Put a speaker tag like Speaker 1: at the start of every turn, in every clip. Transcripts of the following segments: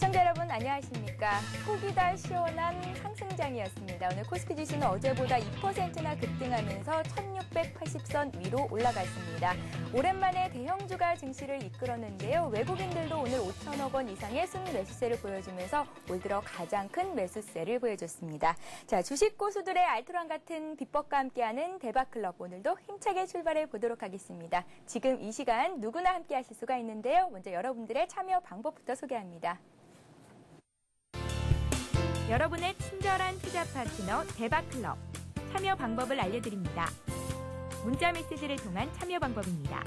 Speaker 1: 시청자 여러분 안녕하십니까. 속이 다 시원한 상승장이었습니다. 오늘 코스피 지수는 어제보다 2%나 급등하면서 1680선 위로 올라갔습니다. 오랜만에 대형주가 증시를 이끌었는데요. 외국인들도 오늘 5천억 원 이상의 순매수세를 보여주면서 올 들어 가장 큰 매수세를 보여줬습니다. 자, 주식 고수들의 알토란 같은 비법과 함께하는 대박클럽, 오늘도 힘차게 출발해 보도록 하겠습니다. 지금 이 시간 누구나 함께 하실 수가 있는데요. 먼저 여러분들의 참여 방법부터 소개합니다. 여러분의 친절한 투자 파트너 대박클럽, 참여 방법을 알려드립니다. 문자 메시지를 통한 참여 방법입니다.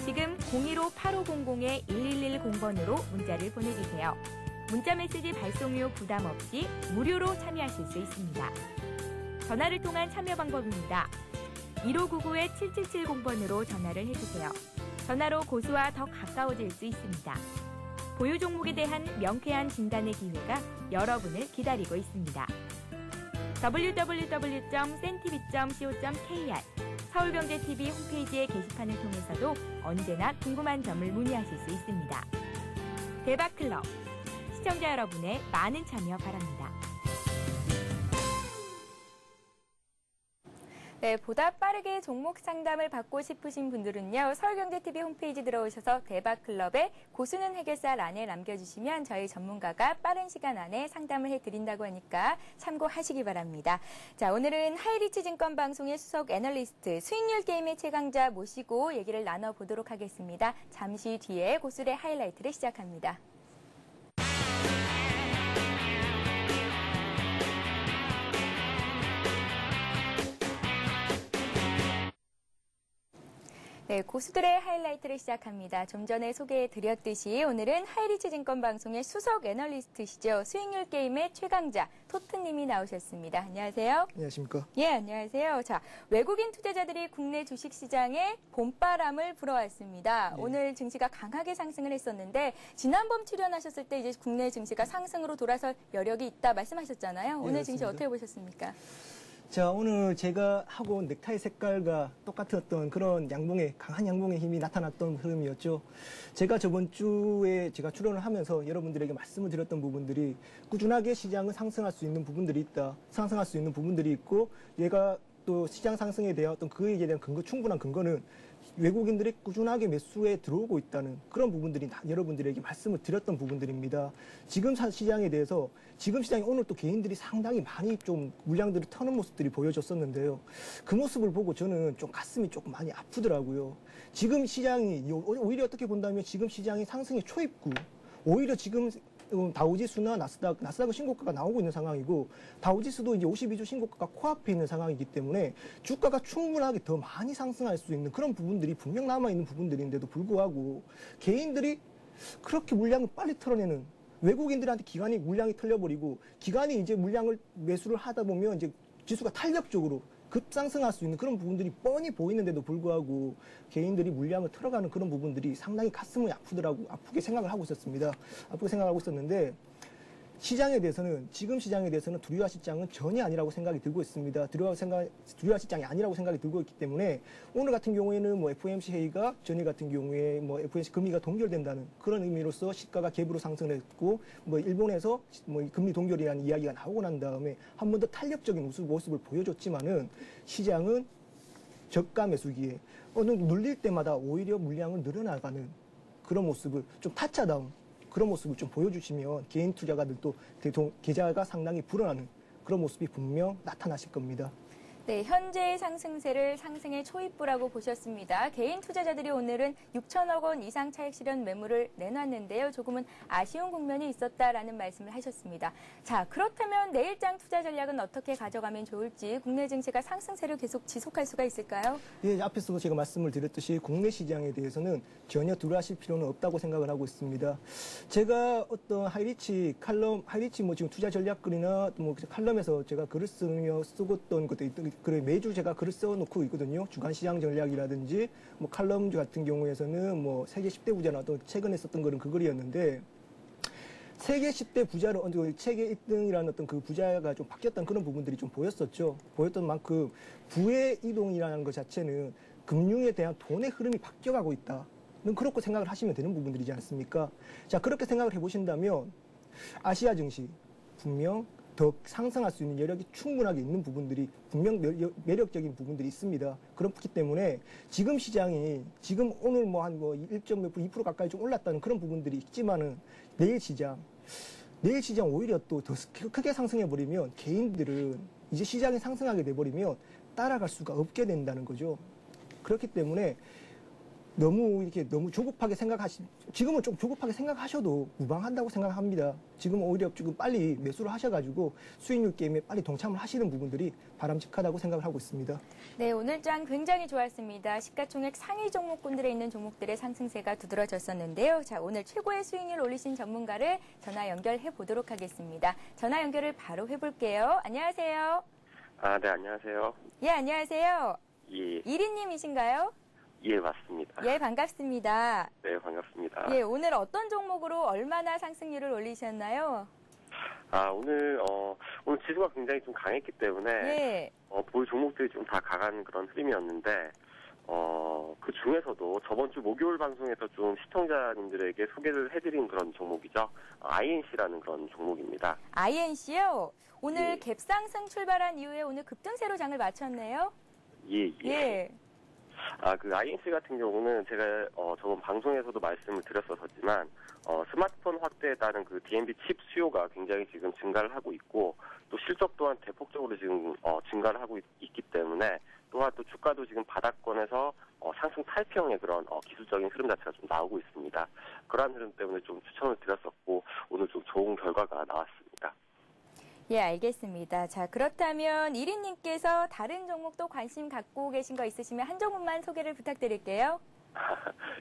Speaker 1: 지금 015-8500-1110번으로 문자를 보내주세요. 문자 메시지 발송료 부담 없이 무료로 참여하실 수 있습니다. 전화를 통한 참여 방법입니다. 1599-7770번으로 전화를 해주세요. 전화로 고수와 더 가까워질 수 있습니다. 보유 종목에 대한 명쾌한 진단의 기회가 여러분을 기다리고 있습니다. www.cntv.co.kr 서울경제TV 홈페이지의 게시판을 통해서도 언제나 궁금한 점을 문의하실 수 있습니다. 대박클럽, 시청자 여러분의 많은 참여 바랍니다. 네, 보다 빠르게 종목 상담을 받고 싶으신 분들은요, 서울경제TV 홈페이지 들어오셔서 대박클럽의 고수는 해결사 란에 남겨주시면 저희 전문가가 빠른 시간 안에 상담을 해드린다고 하니까 참고하시기 바랍니다. 자, 오늘은 하이리치 증권방송의 수석 애널리스트, 수익률 게임의 최강자 모시고 얘기를 나눠보도록 하겠습니다. 잠시 뒤에 고수의 하이라이트를 시작합니다. 네, 고수들의 하이라이트를 시작합니다. 좀 전에 소개해드렸듯이 오늘은 하이리치 증권방송의 수석 애널리스트시죠. 수익률 게임의 최강자 토트님이 나오셨습니다. 안녕하세요.
Speaker 2: 안녕하십니까.
Speaker 1: 예, 안녕하세요. 자, 외국인 투자자들이 국내 주식시장에 봄바람을 불어왔습니다. 네. 오늘 증시가 강하게 상승을 했었는데 지난번 출연하셨을 때 이제 국내 증시가 상승으로 돌아설 여력이 있다 말씀하셨잖아요. 오늘 증시 어떻게 보셨습니까?
Speaker 2: 자, 오늘 제가 하고 온 넥타이 색깔과 똑같은 어떤 그런 강한 양봉의 힘이 나타났던 흐름이었죠. 제가 저번 주에 제가 출연을 하면서 여러분들에게 말씀을 드렸던 부분들이 꾸준하게 시장은 상승할 수 있는 부분들이 있다. 상승할 수 있는 부분들이 있고, 얘가 또 시장 상승에 대한 어떤 그에 대한 충분한 근거는 외국인들이 꾸준하게 매수에 들어오고 있다는 그런 부분들이 여러분들에게 말씀을 드렸던 부분들입니다. 지금 시장에 대해서 지금 시장에 오늘 또 개인들이 상당히 많이 좀 물량들을 터는 모습들이 보여졌었는데요. 그 모습을 보고 저는 좀 가슴이 조금 많이 아프더라고요. 지금 시장이 오히려 어떻게 본다면 지금 시장이 상승의 초입구, 오히려 지금 다우지수나 나스닥은 신고가가 나오고 있는 상황이고, 다우지수도 이제 52주 신고가가 코앞에 있는 상황이기 때문에 주가가 충분하게 더 많이 상승할 수 있는 그런 부분들이 분명 남아있는 부분들인데도 불구하고 개인들이 그렇게 물량을 빨리 털어내는, 외국인들한테 기관이 물량이 털려버리고 기관이 이제 물량을 매수를 하다 보면 이제 지수가 탄력적으로 급상승할 수 있는 그런 부분들이 뻔히 보이는데도 불구하고 개인들이 물량을 털어가는 그런 부분들이 상당히 가슴이 아프게 생각을 하고 있었습니다. 아프게 생각하고 있었는데, 지금 시장에 대해서는 두려워 시장은 전혀 아니라고 생각이 들고 있습니다. 두려워 시장이 아니라고 생각이 들고 있기 때문에 오늘 같은 경우에는 뭐 FOMC 회의가 전일 같은 경우에 뭐 FOMC 금리가 동결된다는 그런 의미로서 시가가 갭으로 상승했고, 뭐 일본에서 뭐 금리 동결이라는 이야기가 나오고 난 다음에 한 번 더 탄력적인 모습을 보여줬지만은 시장은 저가 매수기에 눌릴 때마다 오히려 물량을 늘어나가는 그런 모습을 좀 타짜다운 그런 모습을 좀 보여주시면 개인 투자가들도 계좌가 상당히 불어나는 그런 모습이 분명 나타나실 겁니다.
Speaker 1: 네, 현재의 상승세를 상승의 초입부라고 보셨습니다. 개인 투자자들이 오늘은 6천억 원 이상 차익 실현 매물을 내놨는데요. 조금은 아쉬운 국면이 있었다라는 말씀을 하셨습니다. 자, 그렇다면 내일장 투자 전략은 어떻게 가져가면 좋을지, 국내 증시가 상승세를 계속 지속할 수가 있을까요?
Speaker 2: 예, 앞에서도 제가 말씀을 드렸듯이 국내 시장에 대해서는 전혀 두려워하실 필요는 없다고 생각을 하고 있습니다. 제가 어떤 하이리치 뭐 지금 투자 전략글이나 뭐 칼럼에서 제가 글을 쓰고 있던 것도 그래 매주 제가 글을 써놓고 있거든요. 주간 시장 전략이라든지 뭐 칼럼 같은 경우에서는 뭐 세계 10대 부자나 또 최근에 썼던 글은 그 글이었는데, 세계 10대 부자로 세계 1등이라는 어떤 그 부자가 좀 바뀌었던 그런 부분들이 좀 보였었죠. 보였던 만큼 부의 이동이라는 것 자체는 금융에 대한 돈의 흐름이 바뀌어가고 있다. 그렇게 생각을 하시면 되는 부분들이지 않습니까? 자, 그렇게 생각을 해보신다면 아시아 증시 분명 더 상승할 수 있는 여력이 충분하게 있는 부분들이 분명 매력적인 부분들이 있습니다. 그렇기 때문에 지금 시장이 지금 오늘 뭐 한 1.몇 %, 2% 가까이 좀 올랐다는 그런 부분들이 있지만은 내일 시장 오히려 또 더 크게 상승해 버리면 개인들은 이제 시장이 상승하게 돼 버리면 따라갈 수가 없게 된다는 거죠. 그렇기 때문에 너무 조급하게 지금은 좀 조급하게 생각하셔도 무방한다고 생각합니다. 지금 오히려 지금 빨리 매수를 하셔가지고 수익률 게임에 빨리 동참을 하시는 부분들이 바람직하다고 생각을 하고 있습니다.
Speaker 1: 네, 오늘 장 굉장히 좋았습니다. 시가총액 상위 종목군들에 있는 종목들의 상승세가 두드러졌었는데요. 자, 오늘 최고의 수익률 올리신 전문가를 전화 연결해 보도록 하겠습니다. 전화 연결을 바로 해볼게요. 안녕하세요.
Speaker 3: 네, 안녕하세요.
Speaker 1: 예, 안녕하세요.
Speaker 3: 예,
Speaker 1: 이리님이신가요?
Speaker 3: 예, 맞습니다.
Speaker 1: 예, 반갑습니다.
Speaker 3: 네, 반갑습니다.
Speaker 1: 예, 오늘 어떤 종목으로 얼마나 상승률을 올리셨나요?
Speaker 3: 오늘 지수가 굉장히 좀 강했기 때문에,
Speaker 1: 예.
Speaker 3: 볼 종목들이 좀 다 강한 그런 흐름이었는데, 그 중에서도 저번 주 목요일 방송에서 좀 시청자님들에게 소개를 해드린 그런 종목이죠. INC라는 그런 종목입니다.
Speaker 1: INC요? 오늘
Speaker 3: 예.
Speaker 1: 갭상승 출발한 이후에 오늘 급등세로 장을 마쳤네요?
Speaker 3: 예.
Speaker 1: 예.
Speaker 3: 그 INC 같은 경우는 제가 저번 방송에서도 말씀을 드렸었지만 스마트폰 확대에 따른 그 DMB 칩 수요가 굉장히 지금 증가를 하고 있고 또 실적 또한 대폭적으로 지금 증가를 하고 있기 때문에 또한 또 주가도 지금 바닥권에서 상승 탈피형의 그런 기술적인 흐름 자체가 좀 나오고 있습니다. 그러한 흐름 때문에 좀 추천을 드렸었고 오늘 좀 좋은 결과가 나왔습니다.
Speaker 1: 예, 알겠습니다. 자, 그렇다면 이리님께서 다른 종목도 관심 갖고 계신 거 있으시면 한 종목만 소개를 부탁드릴게요.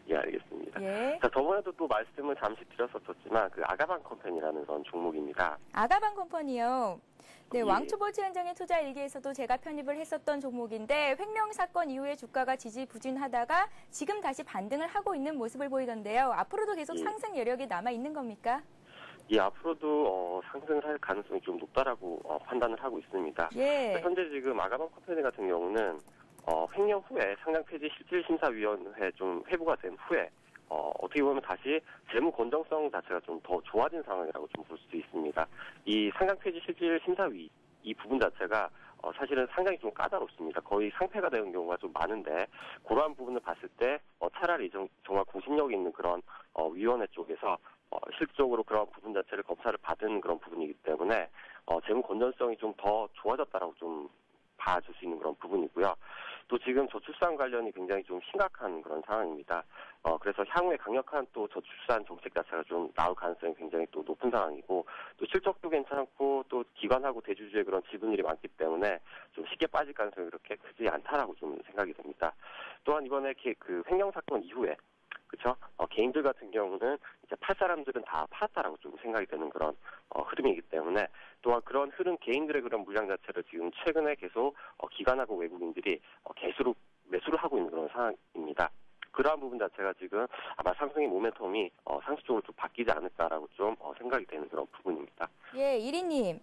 Speaker 3: 예, 알겠습니다.
Speaker 1: 예.
Speaker 3: 자, 저번에도 또 말씀을 잠시 드렸었지만 그 아가방 컴퍼니라는 그런 종목입니다.
Speaker 1: 아가방 컴퍼니요. 네,
Speaker 3: 예.
Speaker 1: 왕초보치 현장의 투자 일기에서도 제가 편입을 했었던 종목인데 횡령 사건 이후에 주가가 지지부진하다가 지금 다시 반등을 하고 있는 모습을 보이던데요. 앞으로도 계속
Speaker 3: 예.
Speaker 1: 상승 여력이 남아 있는 겁니까?
Speaker 3: 예, 앞으로도 상승을 할 가능성이 좀 높다라고 판단을 하고 있습니다.
Speaker 1: 예.
Speaker 3: 현재 지금 아가방 컴퍼니 같은 경우는 횡령 후에 상장폐지실질심사위원회 좀 회부가 된 후에 어떻게 보면 다시 재무 건전성 자체가 좀 더 좋아진 상황이라고 좀 볼 수 있습니다. 이 상장폐지실질심사위 이 부분 자체가 사실은 상당히 좀 까다롭습니다. 거의 상폐가 되는 경우가 좀 많은데 그러한 부분을 봤을 때 차라리 정말 공신력 있는 그런 위원회 쪽에서 실질적으로 그런 부분 자체를 검사를 받은 그런 부분이기 때문에 재무 건전성이 좀 더 좋아졌다라고 좀 봐줄 수 있는 그런 부분이고요. 또 지금 저출산 관련이 굉장히 좀 심각한 그런 상황입니다. 그래서 향후에 강력한 또 저출산 정책 자체가 좀 나올 가능성이 굉장히 또 높은 상황이고 또 실적도 괜찮고 또 기관하고 대주주의 그런 지분율이 많기 때문에 좀 쉽게 빠질 가능성이 그렇게 크지 않다라고 좀 생각이 됩니다. 또한 이번에 그 횡령 사건 이후에 그렇죠. 개인들 같은 경우는 이제 팔 사람들은 다 팔았다라고 좀 생각이 되는 그런 흐름이기 때문에 또한 그런 흐름 개인들의 그런 물량 자체를 지금 최근에 계속 기관하고 외국인들이 개수로 매수를 하고 있는 그런 상황입니다. 그러한 부분 자체가 지금 아마 상승의 모멘텀이 상승적으로 좀 바뀌지 않을까라고 좀 생각이 되는 그런 부분입니다.
Speaker 1: 예, 이리님.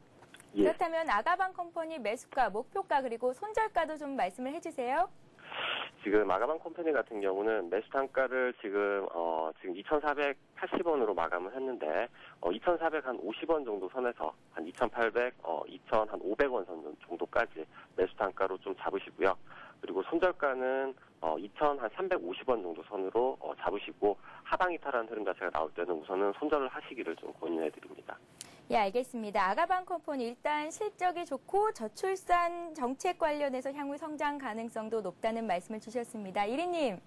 Speaker 3: 예.
Speaker 1: 그렇다면 아가방 컴퍼니 매수가, 목표가 그리고 손절가도 좀 말씀을 해주세요.
Speaker 3: 지금 아가방 컴퍼니 같은 경우는 매수 단가를 지금 2,480원으로 마감을 했는데 2,450원 정도 선에서 한 2,800, 2,500원 선 정도까지 매수 단가로 좀 잡으시고요. 그리고 손절가는 2,350원 정도 선으로 잡으시고 하방 이탈하는 흐름 자체가 나올 때는 우선은 손절을 하시기를 좀 권유해 드립니다.
Speaker 1: 예, 알겠습니다. 아가방 컴퍼니 일단 실적이 좋고 저출산 정책 관련해서 향후 성장 가능성도 높다는 말씀을 주셨습니다. 이리님.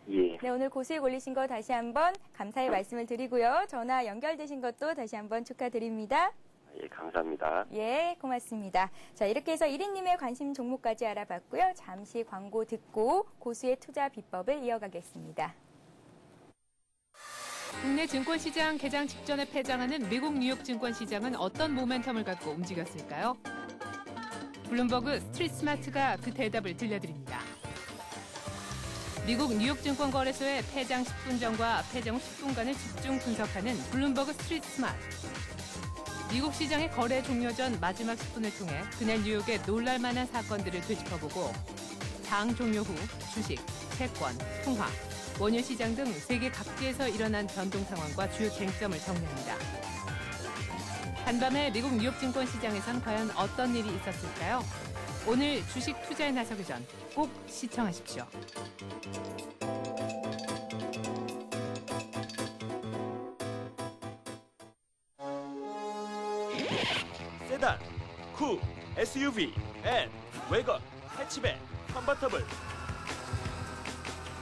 Speaker 3: 예.
Speaker 1: 네, 오늘 고수익 올리신 거 다시 한번 감사의 말씀을 드리고요. 전화 연결되신 것도 다시 한번 축하드립니다.
Speaker 3: 예, 감사합니다.
Speaker 1: 예, 고맙습니다. 자, 이렇게 해서 이리님의 관심 종목까지 알아봤고요. 잠시 광고 듣고 고수의 투자 비법을 이어가겠습니다.
Speaker 4: 국내 증권시장 개장 직전에 폐장하는 미국 뉴욕 증권시장은 어떤 모멘텀을 갖고 움직였을까요? 블룸버그 스트리트 스마트가 그 대답을 들려드립니다. 미국 뉴욕 증권거래소의 폐장 10분 전과 폐장 10분간을 집중 분석하는 블룸버그 스트리트 스마트. 미국 시장의 거래 종료 전 마지막 10분을 통해 그날 뉴욕의 놀랄만한 사건들을 되짚어보고 장 종료 후 주식, 채권, 통화, 원유 시장 등 세계 각지에서 일어난 변동 상황과 주요 쟁점을 정리합니다. 한밤에 미국 뉴욕 증권 시장에선 과연 어떤 일이 있었을까요? 오늘 주식 투자에 나서기 전 꼭 시청하십시오.
Speaker 5: 세단, 쿱, SUV, 앤, 웨건, 해치백, 컨버터블.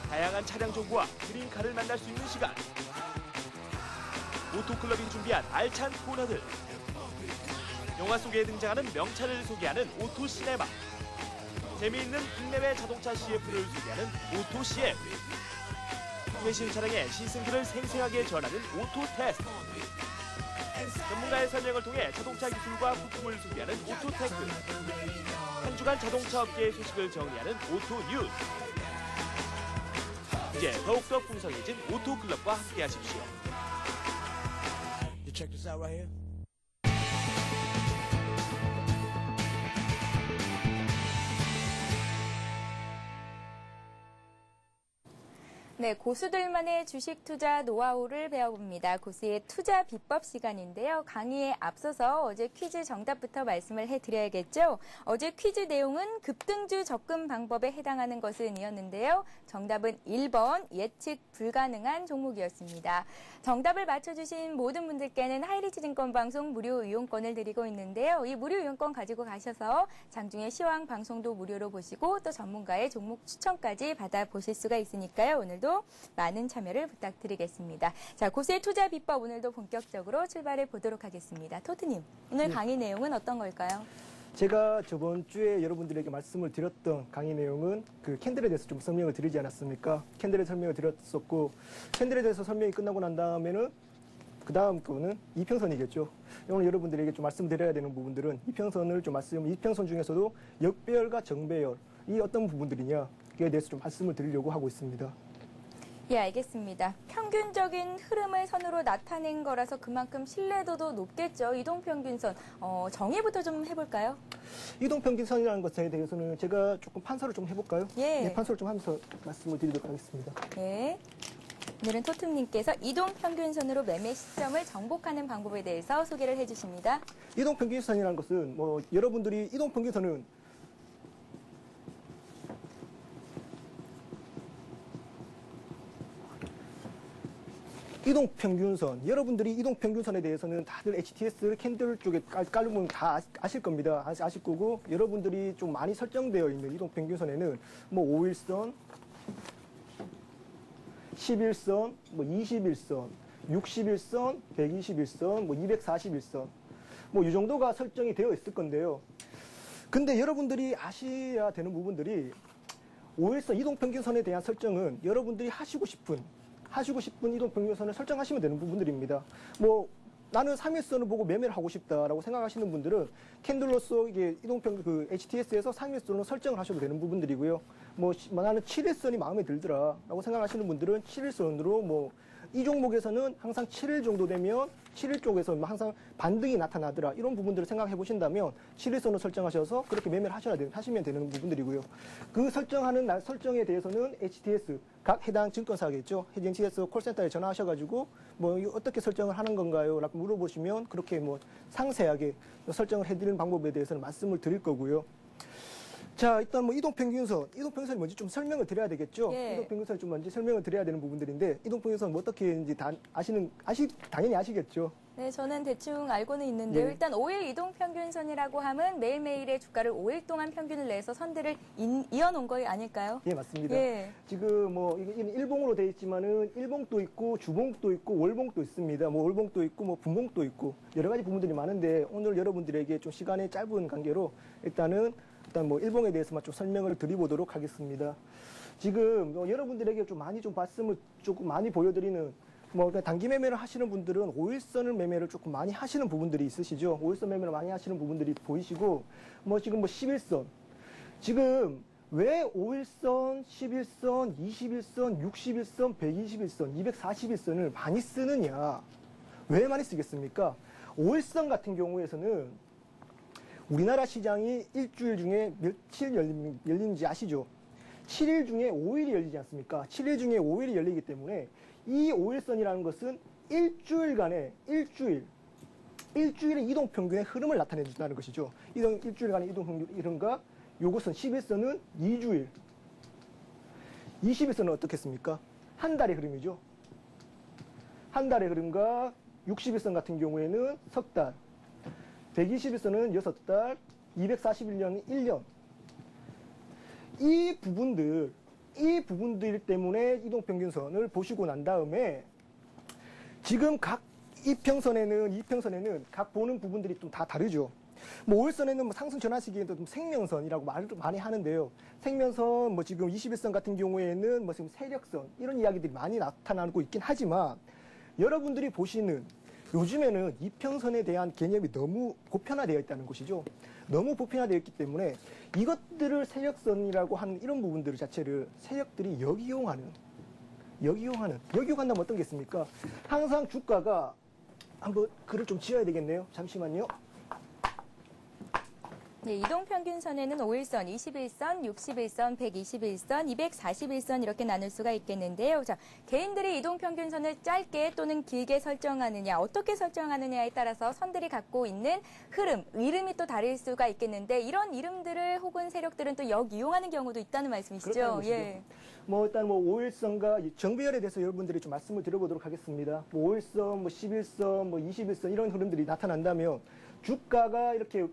Speaker 5: 다양한 차량 정보와 그린카를 만날 수 있는 시간. 오토클럽이 준비한 알찬 코너들. 영화 속에 등장하는 명차를 소개하는 오토시네마. 재미있는 국내외 자동차 CF를 소개하는 오토CF. 최신 차량의 시승들을 생생하게 전하는 오토테스트. 전문가의 설명을 통해 자동차 기술과 부품을 소개하는 오토테크. 한 주간 자동차 업계의 소식을 정리하는 오토뉴스. 이제 더욱더 풍성해진 오토클럽과 함께하십시오.
Speaker 6: You check this out right here.
Speaker 1: 네, 고수들만의 주식 투자 노하우를 배워봅니다. 고수의 투자 비법 시간인데요. 강의에 앞서서 어제 퀴즈 정답부터 말씀을 해드려야겠죠. 어제 퀴즈 내용은 급등주 접근 방법에 해당하는 것은 이었는데요. 정답은 1번 예측 불가능한 종목이었습니다. 정답을 맞춰주신 모든 분들께는 하이리츠증권 방송 무료 이용권을 드리고 있는데요. 이 무료 이용권 가지고 가셔서 장중에 시황 방송도 무료로 보시고 또 전문가의 종목 추천까지 받아보실 수가 있으니까요. 오늘도 많은 참여를 부탁드리겠습니다. 자, 고수의 투자 비법 오늘도 본격적으로 출발해 보도록 하겠습니다. 토트님, 오늘 강의 내용은 어떤 걸까요?
Speaker 2: 제가 저번 주에 여러분들에게 말씀을 드렸던 강의 내용은 그 캔들에 대해서 좀 설명을 드리지 않았습니까? 캔들에 설명을 드렸었고, 캔들에 대해서 설명이 끝나고 난 다음에는 그 다음 거는 이평선이겠죠. 오늘 여러분들에게 좀 말씀드려야 되는 부분들은 이평선을 좀 이평선 중에서도 역배열과 정배열, 이 어떤 부분들이냐, 그에 대해서 좀 말씀을 드리려고 하고 있습니다.
Speaker 1: 예, 알겠습니다. 평균적인 흐름을 선으로 나타낸 거라서 그만큼 신뢰도도 높겠죠. 이동평균선. 정의부터 좀 해볼까요?
Speaker 2: 이동평균선이라는 것에 대해서는 제가 조금 판서를 좀 해볼까요?
Speaker 1: 예.
Speaker 2: 네, 판서를 좀 하면서 말씀을 드리도록 하겠습니다.
Speaker 1: 네. 오늘은 토트님께서 이동평균선으로 매매 시점을 정복하는 방법에 대해서 소개를 해주십니다.
Speaker 2: 이동평균선이라는 것은 여러분들이 이동평균선은 이동평균선, 여러분들이 이동평균선에 대해서는 다들 HTS 캔들 쪽에 깔면 다 아실 겁니다. 아실 거고, 여러분들이 좀 많이 설정되어 있는 이동평균선에는 5일선, 11선, 21선, 61선, 121선, 241선, 이 정도가 설정이 되어 있을 건데요. 근데 여러분들이 아셔야 되는 부분들이 5일선 이동평균선에 대한 설정은 여러분들이 하시고 싶은 이동평균선을 설정하시면 되는 부분들입니다. 나는 3일선을 보고 매매를 하고 싶다라고 생각하시는 분들은 캔들로서 이게 HTS에서 3일선으로 설정을 하셔도 되는 부분들이고요. 나는 7일선이 마음에 들더라라고 생각하시는 분들은 7일선으로 이 종목에서는 항상 7일 정도 되면 7일 쪽에서 항상 반등이 나타나더라. 이런 부분들을 생각해 보신다면 7일선을 설정하셔서 그렇게 매매를 하시면 되는 부분들이고요. 그 설정에 대해서는 HTS, 각 해당 증권사겠죠. HTS 콜센터에 전화하셔가지고 어떻게 설정을 하는 건가요? 라고 물어보시면 그렇게 상세하게 설정을 해드리는 방법에 대해서는 말씀을 드릴 거고요. 자, 일단 이동평균선이 뭔지 좀 설명을 드려야 되겠죠?
Speaker 1: 예.
Speaker 2: 이동평균선이 좀 먼저 설명을 드려야 되는 부분들인데, 이동평균선 어떻게인지 당연히 아시겠죠?
Speaker 1: 네, 저는 대충 알고는 있는데요.
Speaker 2: 네.
Speaker 1: 일단 5일 이동평균선이라고 하면 매일매일의 주가를 5일 동안 평균을 내서 선들을 이어놓은 거 아닐까요?
Speaker 2: 예, 맞습니다.
Speaker 1: 예.
Speaker 2: 지금 이게 일봉으로 되어 있지만은 일봉도 있고 주봉도 있고 월봉도 있습니다. 월봉도 있고 분봉도 있고 여러 가지 부분들이 많은데 오늘 여러분들에게 좀 시간의 짧은 관계로 일단 일봉에 대해서만 좀 설명을 드려보도록 하겠습니다. 지금 여러분들에게 좀 말씀을 조금 많이 보여드리는 단기 매매를 하시는 분들은 5일선을 매매를 조금 많이 하시는 부분들이 있으시죠. 5일선 매매를 많이 하시는 부분들이 보이시고, 지금 11선. 지금 왜 5일선, 11선, 21선, 61선, 121선, 241선을 많이 쓰느냐? 왜 많이 쓰겠습니까? 5일선 같은 경우에서는 우리나라 시장이 일주일 중에 며칠 열리는지 아시죠? 7일 중에 5일이 열리지 않습니까? 7일 중에 5일이 열리기 때문에 이 5일선이라는 것은 일주일 일주일의 이동평균의 흐름을 나타내 준다는 것이죠. 일주일간의 이동평균 흐름과 요것은 11선은 2주일, 20일선은 어떻겠습니까? 한 달의 흐름이죠. 한 달의 흐름과 60일선 같은 경우에는 석 달, 120일선은 6달, 241년은 1년. 이 부분들 때문에 이동평균선을 보시고 난 다음에 지금 각 이평선에는 각 보는 부분들이 좀 다 다르죠. 뭐 5일선에는 뭐 상승 전환 시기에도 좀 생명선이라고 말을 많이 하는데요. 생명선, 뭐 지금 21선 같은 경우에는 뭐 지금 세력선 이런 이야기들이 많이 나타나고 있긴 하지만 여러분들이 보시는 요즘에는 이평선에 대한 개념이 너무 보편화되어 있다는 것이죠. 너무 보편화되어 있기 때문에 이것들을 세력선이라고 하는 이런 부분들 자체를 세력들이 역이용한다면 어떤 게 있습니까? 항상 주가가 한번 글을 좀 지어야 되겠네요. 잠시만요.
Speaker 1: 네, 이동평균선에는 5일선, 21선, 61선, 121선, 241선 이렇게 나눌 수가 있겠는데요. 자, 개인들이 이동평균선을 짧게 또는 길게 설정하느냐, 어떻게 설정하느냐에 따라서 선들이 갖고 있는 흐름, 이름이 또 다를 수가 있겠는데 이런 이름들을 혹은 세력들은 또 역이용하는 경우도 있다는 말씀이시죠?
Speaker 2: 예. 뭐 일단 뭐 5일선과 정배열에 대해서 여러분들이 좀 말씀을 드려보도록 하겠습니다. 뭐 5일선, 뭐 11선, 뭐 21선 이런 흐름들이 나타난다면 주가가 이렇게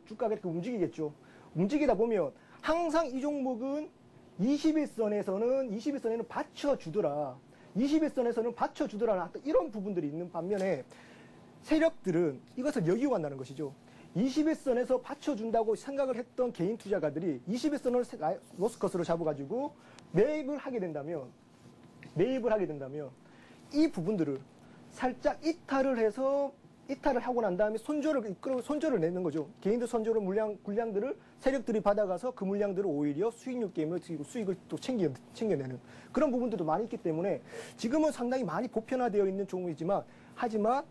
Speaker 2: 움직이겠죠. 움직이다 보면 항상 이 종목은 21선에는 받쳐주더라. 21선에서는 받쳐주더라. 이런 부분들이 있는 반면에 세력들은 이것을 역이용한다는 것이죠. 21선에서 받쳐준다고 생각을 했던 개인 투자가들이 21선을 로스컷으로 잡아가지고 매입을 하게 된다면 이 부분들을 살짝 이탈을 하고 난 다음에 손절을 내는 거죠. 개인들 손절을 물량들을 세력들이 받아가서 그 물량들을 오히려 수익률 게임을 수익을 또 챙겨내는 그런 부분들도 많이 있기 때문에 지금은 상당히 많이 보편화되어 있는 종목이지만 하지만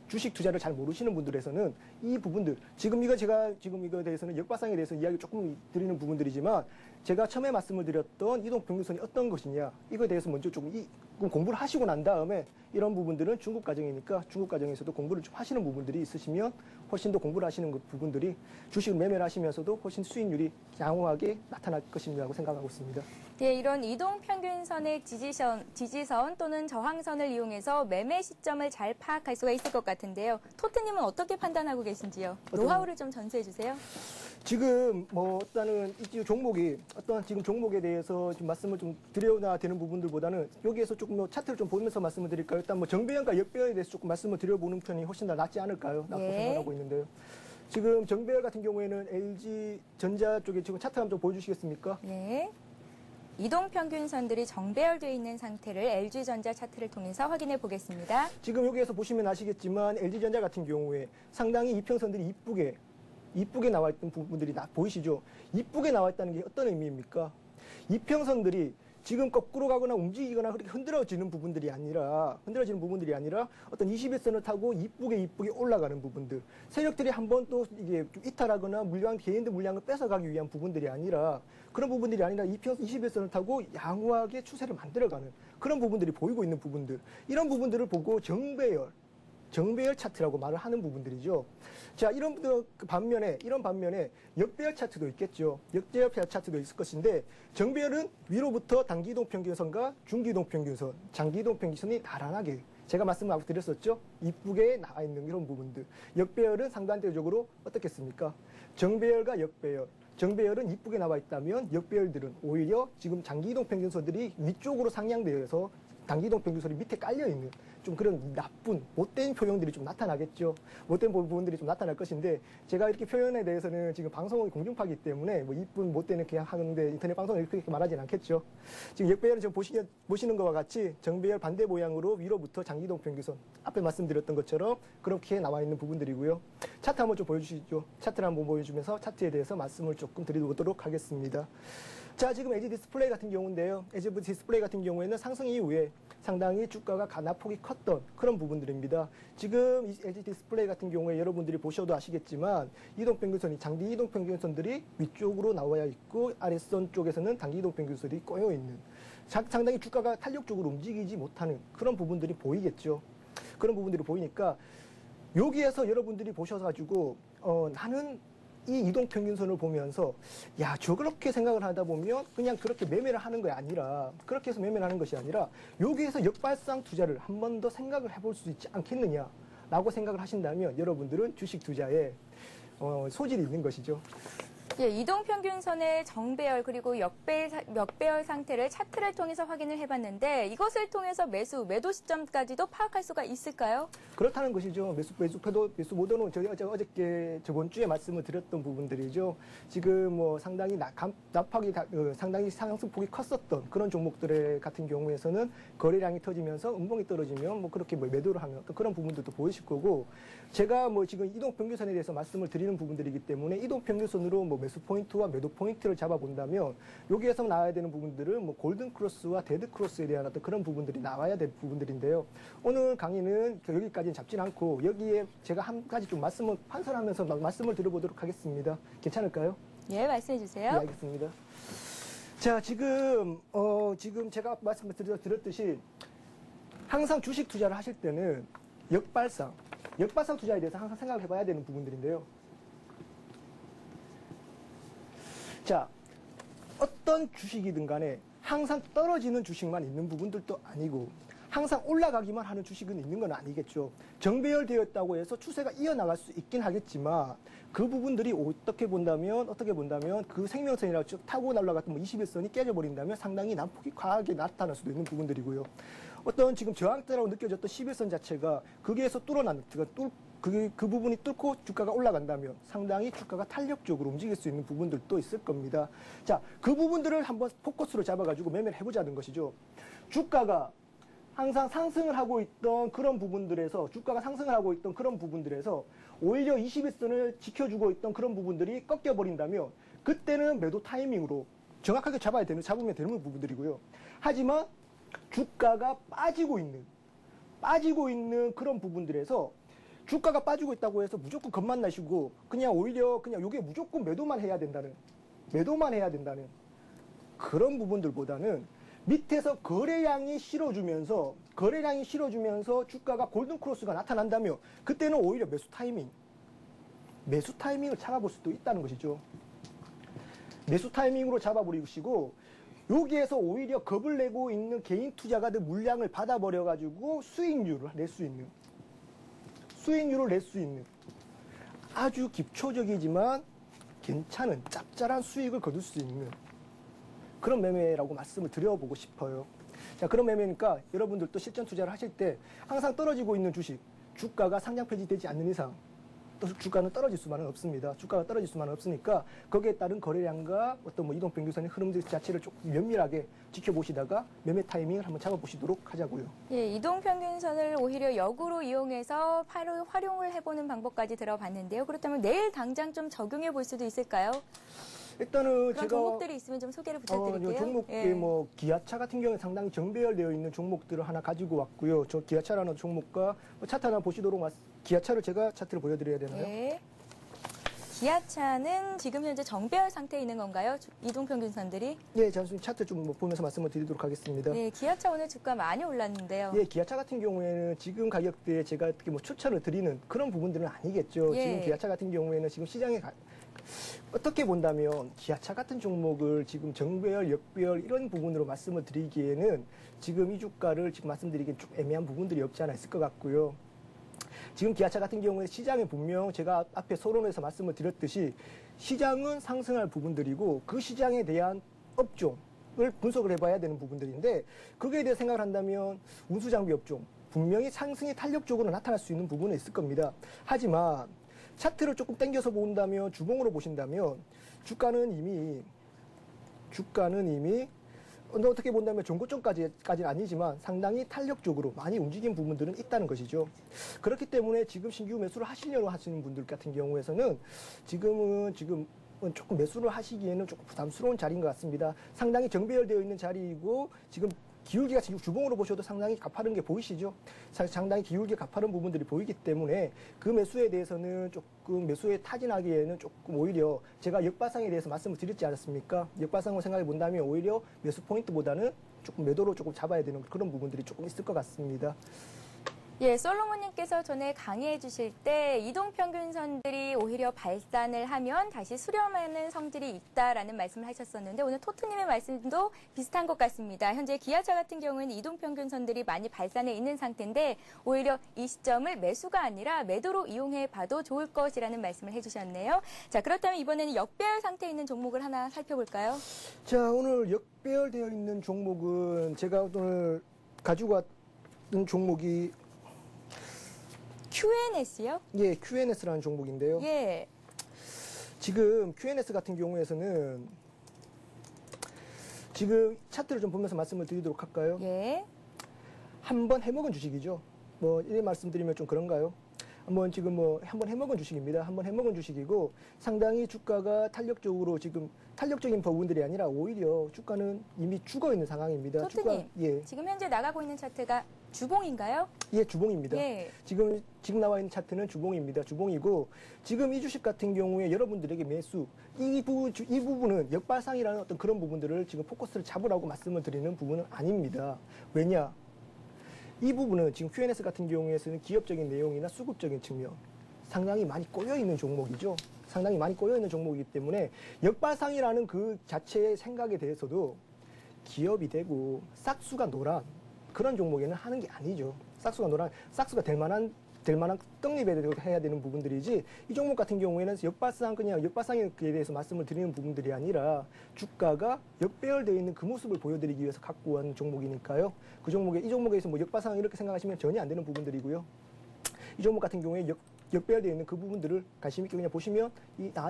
Speaker 2: 주식 투자를 잘 모르시는 분들에서는 이 부분들 제가 지금 이거에 대해서는 역발상에 대해서 이야기 조금 드리는 부분들이지만 제가 처음에 말씀을 드렸던 이동평균선이 어떤 것이냐 이거에 대해서 먼저 조금 공부를 하시고 난 다음에 이런 부분들은 중급 과정이니까 중급 과정에서도 공부를 좀 하시는 부분들이 있으시면 훨씬 더 공부를 하시는 부분들이 주식을 매매를 하시면서도 훨씬 수익률이 양호하게 나타날 것이라고 생각하고 있습니다.
Speaker 1: 예, 이런 이동평균선의 지지선 또는 저항선을 이용해서 매매 시점을 잘 파악할 수가 있을 것 같은데요. 토트님은 어떻게 판단하고 계신지요? 노하우를 좀 전수해 주세요.
Speaker 2: 지금 뭐 어떤 지금 종목에 대해서 좀 말씀을 좀 드려야 되는 부분들보다는 여기에서 조금 뭐 차트를 좀 보면서 말씀을 드릴까요? 일단 뭐 정배열과 역배열에 대해서 조금 말씀을 드려보는 편이 훨씬 더 낫지 않을까요? 라고 생각하고 있는데요. 지금 정배열 같은 경우에는 LG 전자 쪽에 지금 차트 한번 좀 보여주시겠습니까?
Speaker 1: 네. 이동평균선들이 정배열되어 있는 상태를 LG전자 차트를 통해서 확인해 보겠습니다.
Speaker 2: 지금 여기에서 보시면 아시겠지만 LG전자 같은 경우에 상당히 이평선들이 이쁘게 나와 있던 부분들이 보이시죠? 이쁘게 나와 있다는 게 어떤 의미입니까? 이평선들이 지금 거꾸로 가거나 움직이거나 그렇게 흔들어지는 부분들이 아니라 어떤 21선을 타고 이쁘게 올라가는 부분들. 세력들이 한번 또 이게 좀 이탈하거나 개인들 물량을 뺏어가기 위한 부분들이 아니라 그런 부분들이 아니라 21선을 타고 양호하게 추세를 만들어가는 그런 부분들이 보이고 있는 부분들. 이런 부분들을 보고 정배열 차트라고 말을 하는 부분들이죠. 자, 이런 반면에 역배열 차트도 있겠죠. 역배열 차트도 있을 것인데 정배열은 위로부터 단기이동 평균선과 중기이동 평균선, 장기이동 평균선이 나란하게 제가 말씀을 드렸었죠. 이쁘게 나와 있는 이런 부분들. 역배열은 상반대적으로 어떻겠습니까? 정배열과 역배열. 정배열은 이쁘게 나와 있다면 역배열들은 오히려 지금 장기이동 평균선들이 위쪽으로 상향되어서 단기이동 평균선이 밑에 깔려있는 좀 그런 못된 표현들이 좀 나타나겠죠. 못된 부분들이 좀 나타날 것인데 제가 이렇게 표현에 대해서는 지금 방송이 공중파이기 때문에 뭐 이쁜 못된은 그냥 하는데 인터넷 방송을 그렇게 말하진 않겠죠. 지금 역배열은 지금 보시는 것과 같이 정배열 반대 모양으로 위로부터 장기이동 평균선 앞에 말씀드렸던 것처럼 그렇게 나와 있는 부분들이고요. 차트 한번 좀 보여주시죠. 차트를 한번 보여주면서 차트에 대해서 말씀을 조금 드리도록 하겠습니다. 자, 지금 LG 디스플레이 같은 경우인데요. LG 디스플레이 같은 경우에는 상승 이후에 상당히 주가가 가나폭이 컸던 그런 부분들입니다. 지금 이 LG 디스플레이 같은 경우에 여러분들이 보셔도 아시겠지만 이동평균선이 장기 이동평균선들이 위쪽으로 나와야 있고 아랫선 쪽에서는 단기 이동평균선이 꼬여 있는 상당히 주가가 탄력적으로 움직이지 못하는 그런 부분들이 보이겠죠. 그런 부분들이 보이니까 여기에서 여러분들이 보셔가지고 나는 이 이동평균선을 보면서 야 저렇게 생각을 하다 보면 그냥 그렇게 매매를 하는 게 아니라 그렇게 해서 매매를 하는 것이 아니라 여기에서 역발상 투자를 한 번 더 생각을 해볼 수 있지 않겠느냐라고 생각을 하신다면 여러분들은 주식 투자에 소질이 있는 것이죠.
Speaker 1: 예, 이동평균선의 정배열 그리고 역배열 상태를 차트를 통해서 확인을 해봤는데 이것을 통해서 매도 시점까지도 파악할 수가 있을까요?
Speaker 2: 그렇다는 것이죠. 매수 모델은 저희가 어저께 저번 주에 말씀을 드렸던 부분들이죠. 지금 뭐 상당히 납팍이 상당히 상승폭이 컸었던 그런 종목들 같은 경우에서는 거래량이 터지면서 음봉이 떨어지면 뭐 그렇게 뭐 매도를 하는 어떤 그런 부분들도 보이실 거고 제가 뭐 지금 이동평균선에 대해서 말씀을 드리는 부분들이기 때문에 이동평균선으로 뭐 매수 포인트와 매도 포인트를 잡아본다면 여기에서 나와야 되는 부분들은 뭐 골든 크로스와 데드 크로스에 대한 어떤 그런 부분들이 나와야 될 부분들인데요. 오늘 강의는 여기까지는 잡진 않고 여기에 제가 한 가지 좀 말씀을 판단하면서 말씀을 드려보도록 하겠습니다. 괜찮을까요?
Speaker 1: 예, 말씀해 주세요.
Speaker 2: 네, 알겠습니다. 자, 지금 제가 말씀을 드렸듯이 항상 주식 투자를 하실 때는 역발상 투자에 대해서 항상 생각을 해봐야 되는 부분들인데요. 자, 어떤 주식이든 간에 항상 떨어지는 주식만 있는 부분들도 아니고 항상 올라가기만 하는 주식은 있는 건 아니겠죠. 정배열되었다고 해서 추세가 이어나갈 수 있긴 하겠지만 그 부분들이 어떻게 본다면 그 생명선이라고 타고 날아갔던 뭐 21선이 깨져버린다면 상당히 난폭이 과하게 나타날 수도 있는 부분들이고요. 어떤 지금 저항대라고 느껴졌던 11선 자체가 거기에서 그 부분이 뚫고 주가가 올라간다면 상당히 주가가 탄력적으로 움직일 수 있는 부분들도 있을 겁니다. 자, 그 부분들을 한번 포커스로 잡아가지고 매매를 해보자는 것이죠. 주가가 항상 상승을 하고 있던 그런 부분들에서 오히려 21선을 지켜주고 있던 그런 부분들이 꺾여버린다면 그때는 매도 타이밍으로 정확하게 잡으면 되는 부분들이고요. 하지만 주가가 빠지고 있는 그런 부분들에서 주가가 빠지고 있다고 해서 무조건 겁만 나시고 그냥 요게 무조건 매도만 해야 된다는 그런 부분들보다는 밑에서 거래량이 실어주면서 주가가 골든크로스가 나타난다면 그때는 오히려 매수 타이밍을 잡아볼 수도 있다는 것이죠. 매수 타이밍으로 잡아버리시고 여기에서 오히려 겁을 내고 있는 개인 투자가들 물량을 받아버려가지고 수익률을 낼 수 있는 아주 기초적이지만 괜찮은 짭짤한 수익을 거둘 수 있는 그런 매매라고 말씀을 드려보고 싶어요. 자, 그런 매매니까 여러분들도 실전 투자를 하실 때 항상 떨어지고 있는 주식, 주가가 상장 폐지되지 않는 이상 또 주가는 떨어질 수만은 없습니다. 주가가 떨어질 수만은 없으니까 거기에 따른 거래량과 어떤 뭐 이동평균선의 흐름들 자체를 조금 면밀하게 지켜보시다가 매매 타이밍을 한번 잡아보시도록 하자고요.
Speaker 1: 예, 이동평균선을 오히려 역으로 이용해서 활용을 해보는 방법까지 들어봤는데요. 그렇다면 내일 당장 좀 적용해 볼 수도 있을까요?
Speaker 2: 일단은
Speaker 1: 그런
Speaker 2: 제가
Speaker 1: 종목들이 있으면 좀 소개를 부탁드릴게요.
Speaker 2: 종목에
Speaker 1: 예.
Speaker 2: 뭐 기아차 같은 경우는 상당히 정배열되어 있는 종목들을 하나 가지고 왔고요. 저 기아차라는 종목과 차트 하나 보시도록 기아차를 제가 차트를 보여드려야 되나요?
Speaker 1: 예. 기아차는 지금 현재 정배열 상태에 있는 건가요? 이동평균선들이?
Speaker 2: 예, 잠시 차트 좀 보면서 말씀을 드리도록 하겠습니다.
Speaker 1: 네, 기아차 오늘 주가 많이 올랐는데요.
Speaker 2: 예, 기아차 같은 경우에는 지금 가격대에 제가 어떻게 뭐 추천을 드리는 그런 부분들은 아니겠죠.
Speaker 1: 예.
Speaker 2: 지금 기아차 같은 경우에는 지금 시장에 어떻게 본다면 기아차 같은 종목을 지금 정배열, 역배열 이런 부분으로 말씀을 드리기에는 지금 이 주가를 지금 말씀드리기엔 좀 애매한 부분들이 없지 않아 있을 것 같고요. 지금 기아차 같은 경우에 시장에 분명 제가 앞에 서론에서 말씀을 드렸듯이 시장은 상승할 부분들이고 그 시장에 대한 업종을 분석을 해봐야 되는 부분들인데 거기에 대해 생각을 한다면 운수장비 업종 분명히 상승이 탄력적으로 나타날 수 있는 부분은 있을 겁니다. 하지만 차트를 조금 당겨서 본다면 주봉으로 보신다면 주가는 이미 어떻게 본다면 종고점까지는 아니지만 상당히 탄력적으로 많이 움직인 부분들은 있다는 것이죠. 그렇기 때문에 지금 신규 매수를 하시려고 하시는 분들 같은 경우에서는 지금 조금 매수를 하시기에는 조금 부담스러운 자리인 것 같습니다. 상당히 정배열되어 있는 자리이고 지금 기울기가 지금 주봉으로 보셔도 상당히 가파른 게 보이시죠? 상당히 기울기 가파른 부분들이 보이기 때문에 그 매수에 대해서는 조금 매수에 타진하기에는 조금 오히려 제가 역발상에 대해서 말씀을 드렸지 않았습니까? 역발상으로 생각해 본다면 오히려 매수 포인트보다는 조금 매도로 조금 잡아야 되는 그런 부분들이 조금 있을 것 같습니다.
Speaker 1: 예, 솔로몬님께서 전에 강의해 주실 때 이동평균선들이 오히려 발산을 하면 다시 수렴하는 성질이 있다라는 말씀을 하셨었는데 오늘 토트님의 말씀도 비슷한 것 같습니다. 현재 기아차 같은 경우에는 이동평균선들이 많이 발산해 있는 상태인데 오히려 이 시점을 매수가 아니라 매도로 이용해 봐도 좋을 것이라는 말씀을 해주셨네요. 자, 그렇다면 이번에는 역배열 상태에 있는 종목을 하나 살펴볼까요?
Speaker 2: 자, 오늘 역배열되어 있는 종목은 제가 오늘 가지고 왔던 종목이
Speaker 1: QNS요?
Speaker 2: 예, QNS라는 종목인데요.
Speaker 1: 예.
Speaker 2: 지금 QNS 같은 경우에서는 지금 차트를 좀 보면서 말씀을 드리도록 할까요?
Speaker 1: 예.
Speaker 2: 한번 해먹은 주식이죠. 뭐 이렇게 말씀드리면 좀 그런가요? 한번 지금 한번 해먹은 주식입니다. 한번 해먹은 주식이고 상당히 주가가 탄력적으로 지금 탄력적인 부분들이 아니라 오히려 주가는 이미 죽어 있는 상황입니다.
Speaker 1: 토트님,
Speaker 2: 예,
Speaker 1: 지금 현재 나가고 있는 차트가 주봉인가요?
Speaker 2: 예, 주봉입니다.
Speaker 1: 예.
Speaker 2: 지금 나와 있는 차트는 주봉입니다. 주봉이고 지금 이 주식 같은 경우에 여러분들에게 매수 이 부분은 역발상이라는 어떤 그런 부분들을 지금 포커스를 잡으라고 말씀을 드리는 부분은 아닙니다. 왜냐? 이 부분은 지금 QNS 같은 경우에는 기업적인 내용이나 수급적인 측면 상당히 많이 꼬여있는 종목이죠. 상당히 많이 꼬여있는 종목이기 때문에 역발상이라는 그 자체의 생각에 대해서도 기업이 되고 싹수가 노란 그런 종목에는 하는 게 아니죠. 싹수가 될 만한 떡잎에 해야 되는 부분들이지 이 종목 같은 경우에는 그냥 역발상에 대해서 말씀을 드리는 부분들이 아니라 주가가 역배열되어 있는 그 모습을 보여드리기 위해서 갖고 온 종목이니까요. 이 종목에서 뭐 역발상 이렇게 생각하시면 전혀 안 되는 부분들이고요. 이 종목 같은 경우에 역배열되어 있는 그 부분들을 관심 있게 그냥 보시면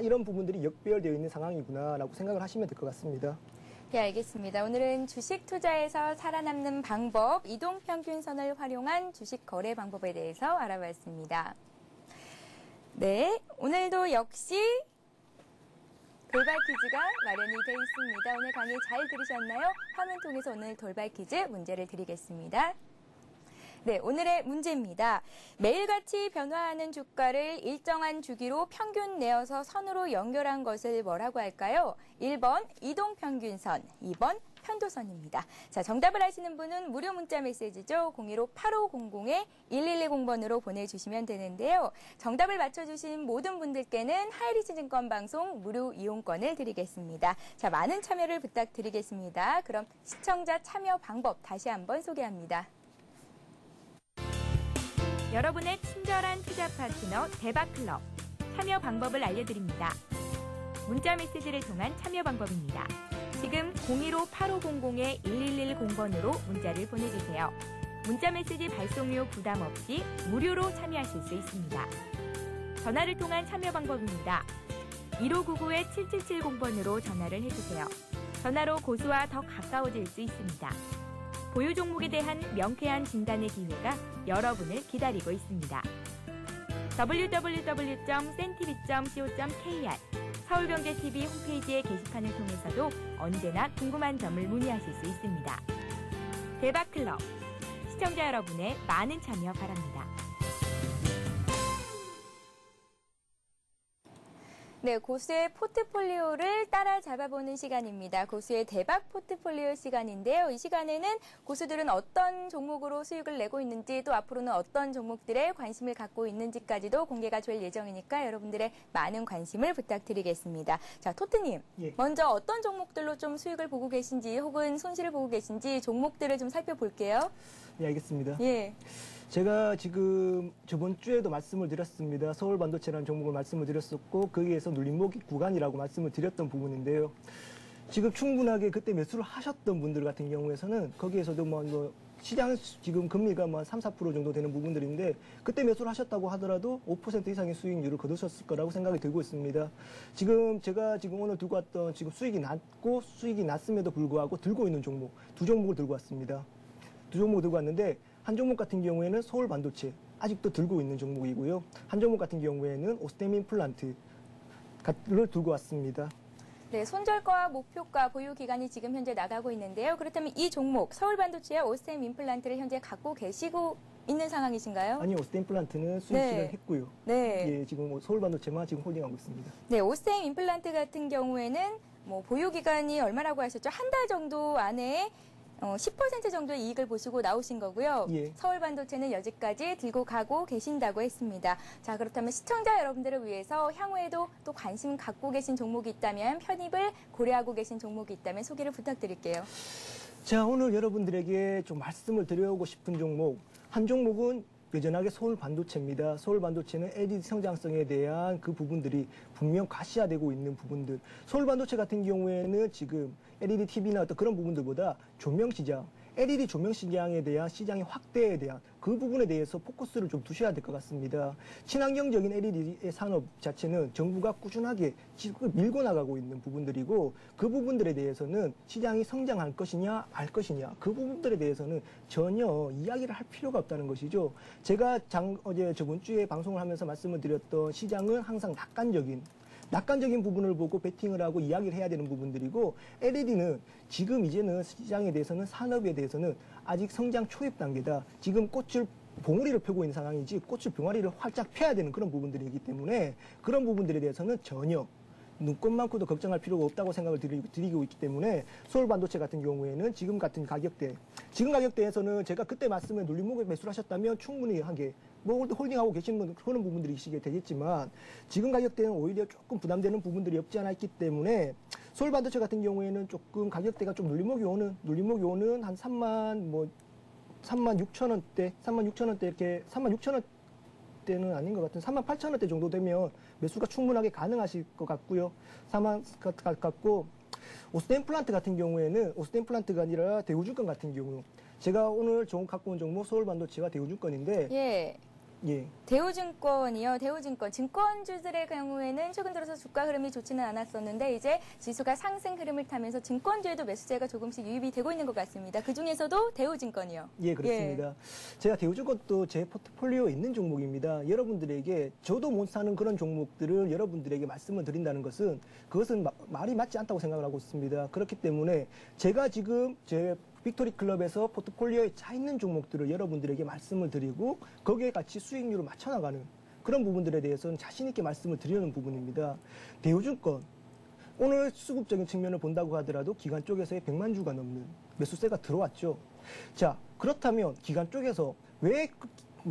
Speaker 2: 이런 부분들이 역배열되어 있는 상황이구나라고 생각을 하시면 될 것 같습니다.
Speaker 1: 네, 알겠습니다. 오늘은 주식 투자에서 살아남는 방법, 이동평균선을 활용한 주식 거래 방법에 대해서 알아봤습니다. 네, 오늘도 역시 돌발 퀴즈가 마련이 되어 있습니다. 오늘 강의 잘 들으셨나요? 화면 통해서 오늘 돌발 퀴즈 문제를 드리겠습니다. 네, 오늘의 문제입니다. 매일같이 변화하는 주가를 일정한 주기로 평균 내어서 선으로 연결한 것을 뭐라고 할까요? 1번 이동평균선, 2번 편도선입니다. 자, 정답을 아시는 분은 무료 문자 메시지죠. 015-8500-1110번으로 보내주시면 되는데요. 정답을 맞춰주신 모든 분들께는 하이리스증권 방송 무료 이용권을 드리겠습니다. 자, 많은 참여를 부탁드리겠습니다. 그럼 시청자 참여 방법 다시 한번 소개합니다. 여러분의 친절한 투자 파트너 대박클럽 참여 방법을 알려드립니다. 문자 메시지를 통한 참여 방법입니다. 지금 015-8500-1110번으로 문자를 보내주세요. 문자 메시지 발송료 부담 없이 무료로 참여하실 수 있습니다. 전화를 통한 참여 방법입니다. 1599-7770번으로 전화를 해주세요. 전화로 고수와 더 가까워질 수 있습니다. 보유 종목에 대한 명쾌한 진단의 기회가 여러분을 기다리고 있습니다. www.cntv.co.kr 서울경제TV 홈페이지의 게시판을 통해서도 언제나 궁금한 점을 문의하실 수 있습니다. 대박클럽, 시청자 여러분의 많은 참여 바랍니다. 네, 고수의 포트폴리오를 따라잡아보는 시간입니다. 고수의 대박 포트폴리오 시간인데요. 이 시간에는 고수들은 어떤 종목으로 수익을 내고 있는지 또 앞으로는 어떤 종목들에 관심을 갖고 있는지까지도 공개가 될 예정이니까 여러분들의 많은 관심을 부탁드리겠습니다. 자, 토트님,
Speaker 2: 예.
Speaker 1: 먼저 어떤 종목들로 좀 수익을 보고 계신지 혹은 손실을 보고 계신지 종목들을 좀 살펴볼게요.
Speaker 2: 네, 알겠습니다.
Speaker 1: 예.
Speaker 2: 제가 지금 저번 주에도 말씀을 드렸습니다. 서울반도체라는 종목을 말씀을 드렸었고 거기에서 눌림목 구간이라고 말씀을 드렸던 부분인데요. 지금 충분하게 그때 매수를 하셨던 분들 같은 경우에서는 거기에서도 시장 지금 금리가 3, 4% 정도 되는 부분들인데 그때 매수를 하셨다고 하더라도 5% 이상의 수익률을 거두셨을 거라고 생각이 들고 있습니다. 제가 오늘 들고 왔던 지금 수익이 났음에도 불구하고 들고 있는 종목 두 종목을 들고 왔습니다. 두 종목을 들고 왔는데 한 종목 같은 경우에는 서울반도체 아직도 들고 있는 종목이고요. 한 종목 같은 경우에는 오스템 임플란트를 들고 왔습니다.
Speaker 1: 네, 손절가와 목표가 보유 기간이 지금 현재 나가고 있는데요. 그렇다면 이 종목 서울반도체와 오스템 임플란트를 현재 갖고 계시고 있는 상황이신가요?
Speaker 2: 아니요, 오스템 임플란트는 수익 실현했고요.
Speaker 1: 네.
Speaker 2: 예, 지금 서울반도체만 지금 홀딩하고 있습니다.
Speaker 1: 네, 오스템 임플란트 같은 경우에는 보유 기간이 얼마라고 하셨죠? 한 달 정도 안에 10% 정도의 이익을 보시고 나오신 거고요.
Speaker 2: 예.
Speaker 1: 서울반도체는 여기까지 들고 가고 계신다고 했습니다. 자, 그렇다면 시청자 여러분들을 위해서 향후에도 또 관심 갖고 계신 종목이 있다면, 편입을 고려하고 계신 종목이 있다면 소개를 부탁드릴게요.
Speaker 2: 자, 오늘 여러분들에게 좀 말씀을 드려오고 싶은 종목, 한 종목은 여전하게 서울반도체입니다. 서울반도체는 LED 성장성에 대한 그 부분들이 분명 과시화되고 있는 부분들. 서울반도체 같은 경우에는 지금 LED TV나 어떤 그런 부분들보다 조명 시장, LED 조명 시장에 대한 시장의 확대에 대한 그 부분에 대해서 포커스를 좀 두셔야 될 것 같습니다. 친환경적인 LED 산업 자체는 정부가 꾸준하게 지금 밀고 나가고 있는 부분들이고, 그 부분들에 대해서는 시장이 성장할 것이냐 말 것이냐, 그 부분들에 대해서는 전혀 이야기를 할 필요가 없다는 것이죠. 제가 어제 저번 주에 방송을 하면서 말씀을 드렸던 시장은 항상 낙관적인 부분을 보고 베팅을 하고 이야기를 해야 되는 부분들이고, LED는 지금 이제는 시장에 대해서는, 산업에 대해서는 아직 성장 초입 단계다. 지금 꽃을 봉우리를 펴고 있는 상황이지 꽃을 병아리를 활짝 펴야 되는 그런 부분들이기 때문에, 그런 부분들에 대해서는 전혀 눈꽃만큼도 걱정할 필요가 없다고 생각을 드리고 있기 때문에, 서울반도체 같은 경우에는 지금 가격대에서는 제가 그때 말씀에 눌림목에 매수를 하셨다면 충분히 하게 홀딩하고 계신 분, 그런 부분들이시게 되겠지만, 지금 가격대는 오히려 조금 부담되는 부분들이 없지 않아 있기 때문에, 서울반도체 같은 경우에는 조금 가격대가 좀 눌림목이 오는 한 36,000원대 이렇게 36,000원대는 아닌 것 같은 38,000원대 정도 되면 매수가 충분하게 가능하실 것 같고요. 같고, 오스템 플란트 같은 경우에는, 오스템 플란트가 아니라 대우증권 같은 경우, 제가 오늘 갖고 온 종목 서울반도체와 대우증권인데,
Speaker 1: 예.
Speaker 2: 예.
Speaker 1: 대우증권이요. 대우증권. 증권주들의 경우에는 최근 들어서 주가 흐름이 좋지는 않았었는데, 이제 지수가 상승 흐름을 타면서 증권주에도 매수세가 조금씩 유입이 되고 있는 것 같습니다. 그 중에서도 대우증권이요.
Speaker 2: 예, 그렇습니다. 제가 대우증권도 제 포트폴리오에 있는 종목입니다. 여러분들에게 저도 못 사는 그런 종목들을 여러분들에게 말씀을 드린다는 것은, 그것은 말이 맞지 않다고 생각을 하고 있습니다. 그렇기 때문에 제가 지금 제 빅토리 클럽에서 포트폴리오에 차 있는 종목들을 여러분들에게 말씀을 드리고, 거기에 같이 수익률을 맞춰나가는 그런 부분들에 대해서는 자신 있게 말씀을 드리는 부분입니다. 대우증권, 오늘 수급적인 측면을 본다고 하더라도 기관 쪽에서의 100만 주가 넘는 매수세가 들어왔죠. 자, 그렇다면 기관 쪽에서 왜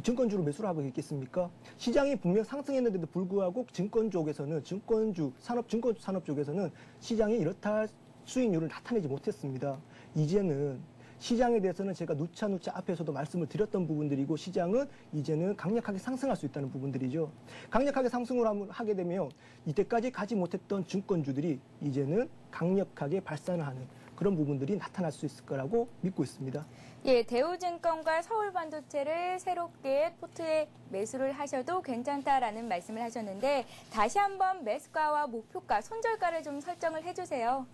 Speaker 2: 증권주를 매수를 하고 있겠습니까? 시장이 분명 상승했는데도 불구하고 증권 쪽에서는, 증권주 산업 쪽에서는 시장이 이렇다 수익률을 나타내지 못했습니다. 이제는 시장에 대해서는 제가 누차 앞에서도 말씀을 드렸던 부분들이고, 시장은 이제는 강력하게 상승할 수 있다는 부분들이죠. 강력하게 상승을 하게 되면 이때까지 가지 못했던 증권주들이 이제는 강력하게 발산을 하는 그런 부분들이 나타날 수 있을 거라고 믿고 있습니다.
Speaker 1: 예, 대우증권과 서울반도체를 새롭게 포트에 매수를 하셔도 괜찮다라는 말씀을 하셨는데, 다시 한번 매수가와 목표가, 손절가를 좀 설정을 해주세요.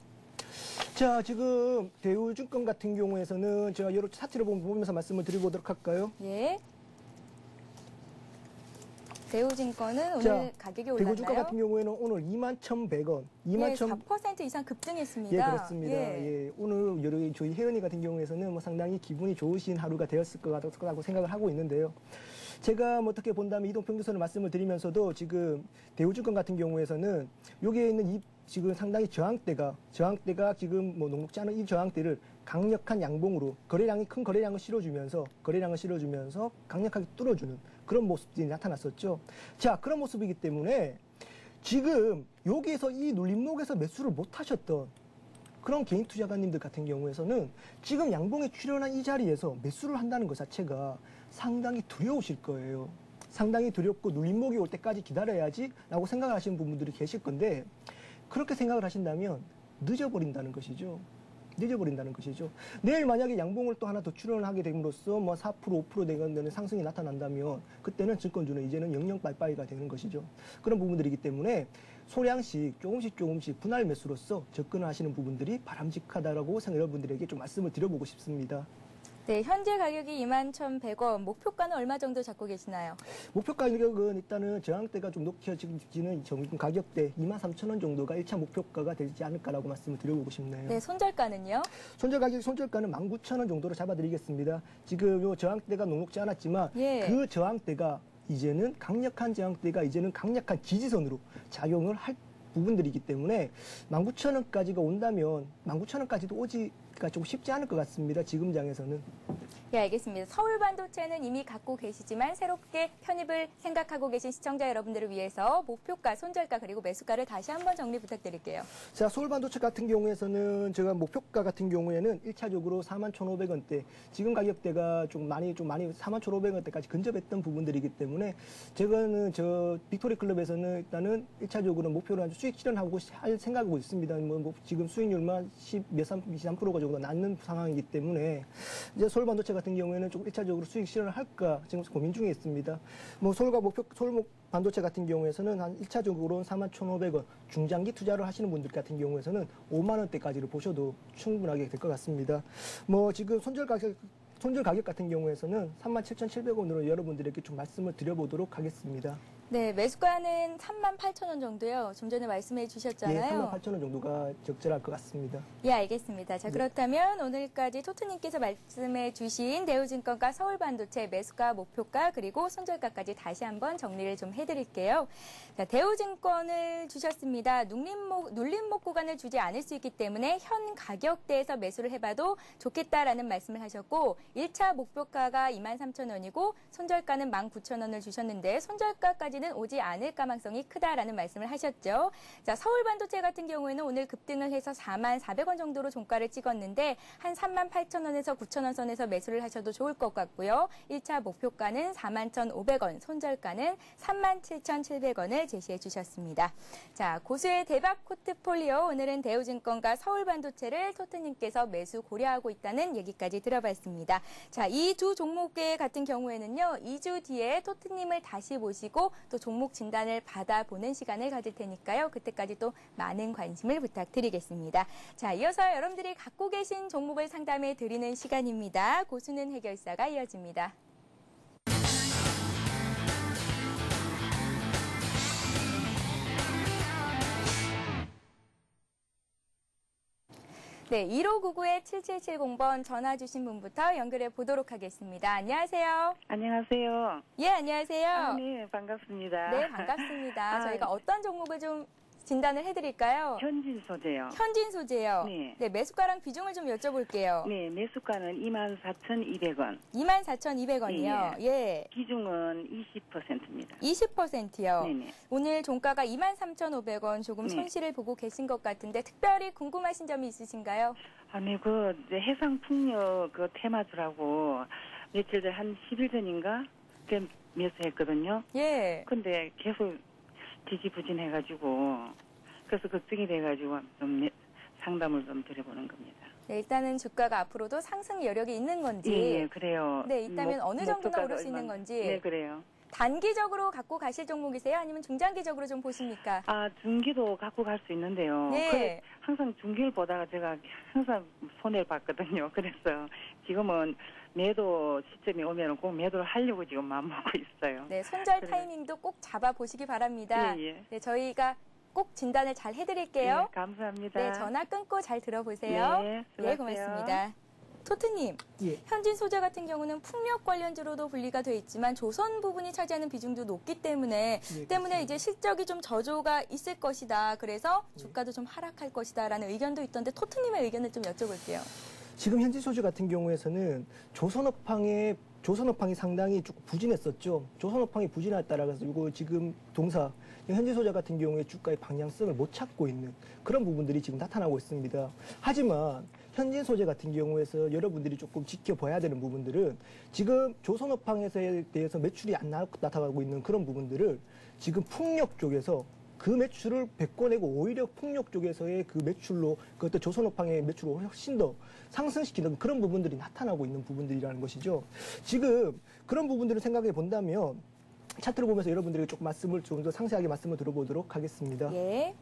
Speaker 2: 자, 지금 대우증권 같은 경우에서는 제가 여러 차트를 보면서 말씀을 드려보도록 할까요?
Speaker 1: 예. 대우증권은 오늘
Speaker 2: 자,
Speaker 1: 가격이 올랐나요?
Speaker 2: 대우증권 같은 경우에는 오늘 21,100원.
Speaker 1: 예, 4% 이상 급등했습니다.
Speaker 2: 예, 그렇습니다. 예. 오늘 저희 혜연이 같은 경우에서는 상당히 기분이 좋으신 하루가 되었을 것 같다고 생각을 하고 있는데요. 제가 어떻게 본다면 이동평균선을 말씀을 드리면서도, 지금 대우증권 같은 경우에서는 여기에 있는 지금 상당히 저항대가 지금 녹록지 않은 이 저항대를 강력한 양봉으로 큰 거래량을 실어주면서 강력하게 뚫어주는 그런 모습들이 나타났었죠. 자, 그런 모습이기 때문에 지금 여기에서 이 눌림목에서 매수를 못 하셨던 그런 개인 투자가님들 같은 경우에서는 지금 양봉에 출현한 이 자리에서 매수를 한다는 것 자체가 상당히 두려우실 거예요. 상당히 두렵고 눌림목이 올 때까지 기다려야지 라고 생각을 하시는 분들이 계실 건데, 그렇게 생각을 하신다면 늦어버린다는 것이죠. 내일 만약에 양봉을 또 하나 더 출현하게 됨으로써 4%, 5% 되는 상승이 나타난다면, 그때는 증권주는 이제는 영영 빠이빠이가 되는 것이죠. 그런 부분들이기 때문에 소량씩 조금씩 분할 매수로서 접근을 하시는 부분들이 바람직하다라고 여러분들에게 좀 말씀을 드려보고 싶습니다.
Speaker 1: 네, 현재 가격이 21,100원, 목표가는 얼마 정도 잡고 계시나요?
Speaker 2: 목표 가격은 일단은 저항대가 좀 높여지는 가격대 23,000원 정도가 1차 목표가가 되지 않을까라고 말씀을 드려보고 싶네요.
Speaker 1: 네, 손절가는요?
Speaker 2: 손절가는 19,000원 정도로 잡아드리겠습니다. 지금 요 저항대가 녹록지 않았지만,
Speaker 1: 예.
Speaker 2: 그 저항대가 이제는 강력한 지지선으로 작용을 할 부분들이기 때문에 19,000원까지가 온다면, 19,000원까지도 오지 받기가 좀 쉽지 않을 것 같습니다. 지금 장에서는.
Speaker 1: 예, 알겠습니다. 서울 반도체는 이미 갖고 계시지만 새롭게 편입을 생각하고 계신 시청자 여러분들을 위해서 목표가, 손절가 그리고 매수가를 다시 한번 정리 부탁드릴게요.
Speaker 2: 자, 서울 반도체 같은 경우에서는 제가 목표가 같은 경우에는 1차적으로 41,500원대, 지금 가격대가 좀 많이 41,500원대까지 근접했던 부분들이기 때문에 제가는 저 빅토리 클럽에서는 일단은 1차적으로 목표를 아주 수익 실현하고 할 생각하고 있습니다. 뭐 지금 수익률만 23%가 정도 낮는 상황이기 때문에 이제 서울 반도체 같은 경우에는 좀 1차적으로 수익 실현을 할까 지금 고민 중에 있습니다. 뭐 서울 반도체 같은 경우에서는 한 1차적으로 41,500원 중장기 투자를 하시는 분들 같은 경우에서는 5만 원대까지를 보셔도 충분하게 될 것 같습니다. 뭐 지금 손절 가격 같은 경우에서는 37,700원으로 여러분들에게 좀 말씀을 드려보도록 하겠습니다.
Speaker 1: 네, 매수가는 38,000원 정도요. 좀 전에 말씀해 주셨잖아요.
Speaker 2: 예, 38,000원 정도가 적절할 것 같습니다.
Speaker 1: 예, 알겠습니다. 자, 그렇다면 오늘까지 토트님께서 말씀해 주신 대우증권가 서울반도체 매수가, 목표가, 그리고 손절가까지 다시 한번 정리를 좀 해드릴게요. 자, 대우증권을 주셨습니다. 눌림목 구간을 주지 않을 수 있기 때문에 현 가격대에서 매수를 해봐도 좋겠다라는 말씀을 하셨고 1차 목표가가 23,000원이고 손절가는 19,000원을 주셨는데 손절가까지 는 오지 않을 가망성이 크다라는 말씀을 하셨죠. 자, 서울 반도체 같은 경우에는 오늘 급등을 해서 44,000원 정도로 종가를 찍었는데 한 38,000원에서 9,000원 선에서 매수를 하셔도 좋을 것 같고요. 1차 목표가는 41,500원, 손절가는 37,700원을 제시해 주셨습니다. 자, 고수의 대박 포트폴리오, 오늘은 대우증권과 서울 반도체를 토트님께서 매수 고려하고 있다는 얘기까지 들어봤습니다. 자, 이 두 종목의 같은 경우에는요, 2주 뒤에 토트님을 다시 모시고 또 종목 진단을 받아보는 시간을 가질 테니까요. 그때까지 또 많은 관심을 부탁드리겠습니다. 자, 이어서 여러분들이 갖고 계신 종목을 상담해 드리는 시간입니다. 고수는 해결사가 이어집니다. 네, 1599-7770번 전화 주신 분부터 연결해 보도록 하겠습니다. 안녕하세요.
Speaker 6: 안녕하세요.
Speaker 1: 예, 안녕하세요.
Speaker 6: 네, 반갑습니다.
Speaker 1: 네, 반갑습니다. 저희가 어떤 종목을 좀 진단을 해드릴까요?
Speaker 6: 현진 소재요.
Speaker 1: 현진 소재요.
Speaker 6: 네.
Speaker 1: 네, 매수가랑 비중을 좀 여쭤볼게요.
Speaker 6: 네, 매수가는 24,200원.
Speaker 1: 24,200원이요. 예.
Speaker 6: 비중은 20%입니다.
Speaker 1: 20%요.
Speaker 6: 네네.
Speaker 1: 오늘 종가가 23,500원 조금
Speaker 6: 네.
Speaker 1: 손실을 보고 계신 것 같은데 특별히 궁금하신 점이 있으신가요?
Speaker 6: 네, 그 이제 해상풍력 그 테마주라고 며칠 전 한 10일 전인가 그때 매수했거든요.
Speaker 1: 예.
Speaker 6: 근데 계속 지지부진해가지고 그래서 걱정이 돼가지고 좀 상담을 좀 드려보는 겁니다.
Speaker 1: 네, 일단은 주가가 앞으로도 상승 여력이 있는 건지.
Speaker 6: 예, 그래요.
Speaker 1: 네, 있다면 어느 정도나 오를 수 있는 건지.
Speaker 6: 네, 그래요.
Speaker 1: 단기적으로 갖고 가실 종목이세요? 아니면 중장기적으로 좀 보십니까?
Speaker 6: 중기도 갖고 갈 수 있는데요.
Speaker 1: 네.
Speaker 6: 항상 중기를 보다가 제가 항상 손해를 봤거든요. 그래서 지금은 매도 시점이 오면 꼭 매도를 하려고 지금 마음먹고 있어요.
Speaker 1: 네, 손절 타이밍도 꼭 잡아보시기 바랍니다.
Speaker 6: 예.
Speaker 1: 네, 저희가 꼭 진단을 잘 해드릴게요.
Speaker 6: 네, 감사합니다.
Speaker 1: 네, 전화 끊고 잘 들어보세요.
Speaker 6: 네,
Speaker 1: 네,
Speaker 6: 수고하세요.
Speaker 1: 고맙습니다. 토트님,
Speaker 2: 예.
Speaker 1: 현진 소재 같은 경우는 풍력 관련주로도 분리가 돼 있지만 조선 부분이 차지하는 비중도 높기 때문에
Speaker 2: 그렇습니다.
Speaker 1: 이제 실적이 좀 저조가 있을 것이다. 그래서 주가도 좀 하락할 것이다라는 의견도 있던데 토트님의 의견을 좀 여쭤볼게요.
Speaker 2: 지금 현지 소재 같은 경우에서는 조선업황이 상당히 조금 부진했었죠. 조선업황이 부진에 따라서 이거 지금 현지 소재 같은 경우에 주가의 방향성을 못 찾고 있는 그런 부분들이 지금 나타나고 있습니다. 하지만 현진 소재 같은 경우에서 여러분들이 조금 지켜봐야 되는 부분들은 지금 조선업황에 대해서 매출이 안 나타나고 있는 그런 부분들을 지금 풍력 쪽에서 그 매출을 메꿔내고 오히려 풍력 쪽에서의 그 매출로 그 어떤 조선업황의 매출을 훨씬 더 상승시키는 그런 부분들이 나타나고 있는 부분들이라는 것이죠. 지금 그런 부분들을 생각해 본다면 차트를 보면서 여러분들에게 조금 좀 더 상세하게 말씀을 들어보도록 하겠습니다.
Speaker 1: 예.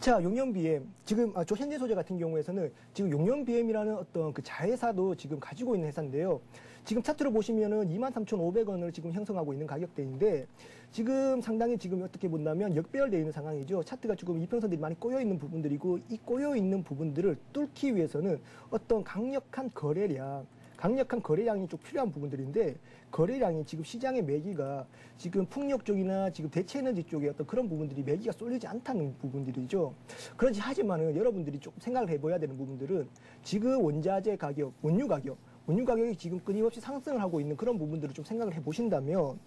Speaker 2: 자, 용연 BM. 지금, 현재 소재 같은 경우에서는 지금 용연 BM이라는 어떤 그 자회사도 지금 가지고 있는 회사인데요. 지금 차트를 보시면은 23,500원을 지금 형성하고 있는 가격대인데 지금 상당히 지금 어떻게 본다면 역배열되어 있는 상황이죠. 차트가 지금 이평선들이 많이 꼬여있는 부분들이고 이 꼬여있는 부분들을 뚫기 위해서는 어떤 강력한 거래량, 강력한 거래량이 좀 필요한 부분들인데 거래량이 지금 시장의 매기가 지금 풍력 쪽이나 지금 대체에너지 쪽에 어떤 그런 부분들이 매기가 쏠리지 않다는 부분들이죠. 그렇지 하지만은 여러분들이 조금 생각을 해봐야 되는 부분들은 지금 원자재 가격, 원유 가격이 지금 끊임없이 상승을 하고 있는 그런 부분들을 좀 생각을 해보신다면,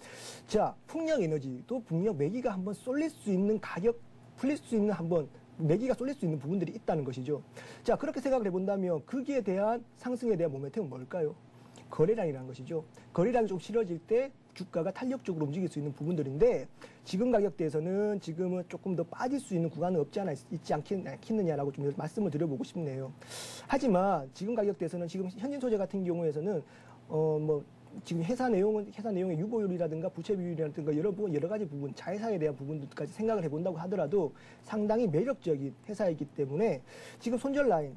Speaker 2: 자, 풍력 에너지도 분명 매기가 한번 쏠릴 수 있는 가격, 풀릴 수 있는 한번 매기가 쏠릴 수 있는 부분들이 있다는 것이죠. 자, 그렇게 생각을 해본다면 거기에 대한 상승에 대한 모멘텀은 뭘까요? 거래량이라는 것이죠. 거래량이 좀 실어질 때 주가가 탄력적으로 움직일 수 있는 부분들인데 지금 가격대에서는 지금은 조금 더 빠질 수 있는 구간은 없지 않아 있지 않겠느냐라고 좀 말씀을 드려보고 싶네요. 하지만 지금 가격대에서는 지금 현진 소재 같은 경우에서는 지금 회사 내용의 유보율이라든가 부채 비율이라든가 여러 가지 부분, 자회사에 대한 부분들까지 생각을 해본다고 하더라도 상당히 매력적인 회사이기 때문에 지금 손절 라인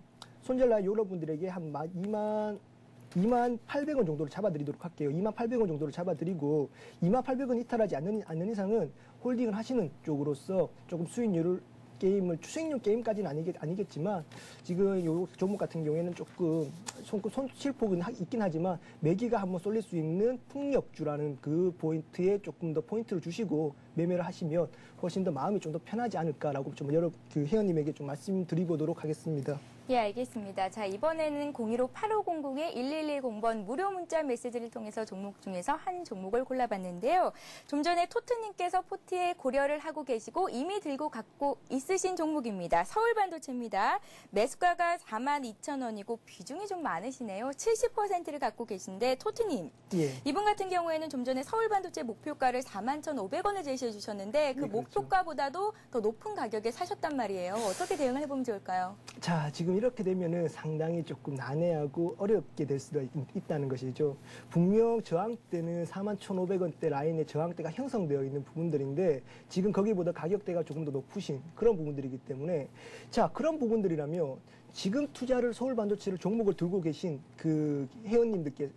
Speaker 2: 여러분들에게 한 28,000원 정도를 잡아드리도록 할게요. 28,000원 정도를 잡아드리고 28,000원 이탈하지 않는 이상은 홀딩을 하시는 쪽으로서 조금 수익률 게임까지는 아니겠지만 지금 요 종목 같은 경우에는 조금 손실폭은 있긴 하지만 매기가 한번 쏠릴 수 있는 풍력주라는 그 포인트에 조금 더 포인트를 주시고 매매를 하시면 훨씬 더 마음이 좀 더 편하지 않을까라고 좀 회원님에게 좀 말씀드리도록 하겠습니다.
Speaker 1: 예, 알겠습니다. 자, 이번에는 01500-1110번 무료 문자 메시지를 통해서 종목 중에서 한 종목을 골라봤는데요. 좀 전에 토트님께서 포트에 고려를 하고 계시고 이미 들고 갖고 있으신 종목입니다. 서울반도체입니다. 매수가가 42,000원이고 비중이 좀 많으시네요. 70%를 갖고 계신데 토트님,
Speaker 2: 예.
Speaker 1: 이분 같은 경우에는 좀 전에 서울반도체 목표가를 41,500원을 제시해 주셨는데 그
Speaker 2: 네, 그렇죠.
Speaker 1: 목표가보다도 더 높은 가격에 사셨단 말이에요. 어떻게 대응을 해보면 좋을까요?
Speaker 2: 자, 지금 이렇게 되면은 상당히 조금 난해하고 어렵게 될 수가 있다는 것이죠. 분명 저항대는 41,500원대 라인의 저항대가 형성되어 있는 부분들인데 지금 거기보다 가격대가 조금 더 높으신 그런 부분들이기 때문에 자, 그런 부분들이라면 지금 투자를 서울반도체를 종목을 들고 계신 그 회원님들께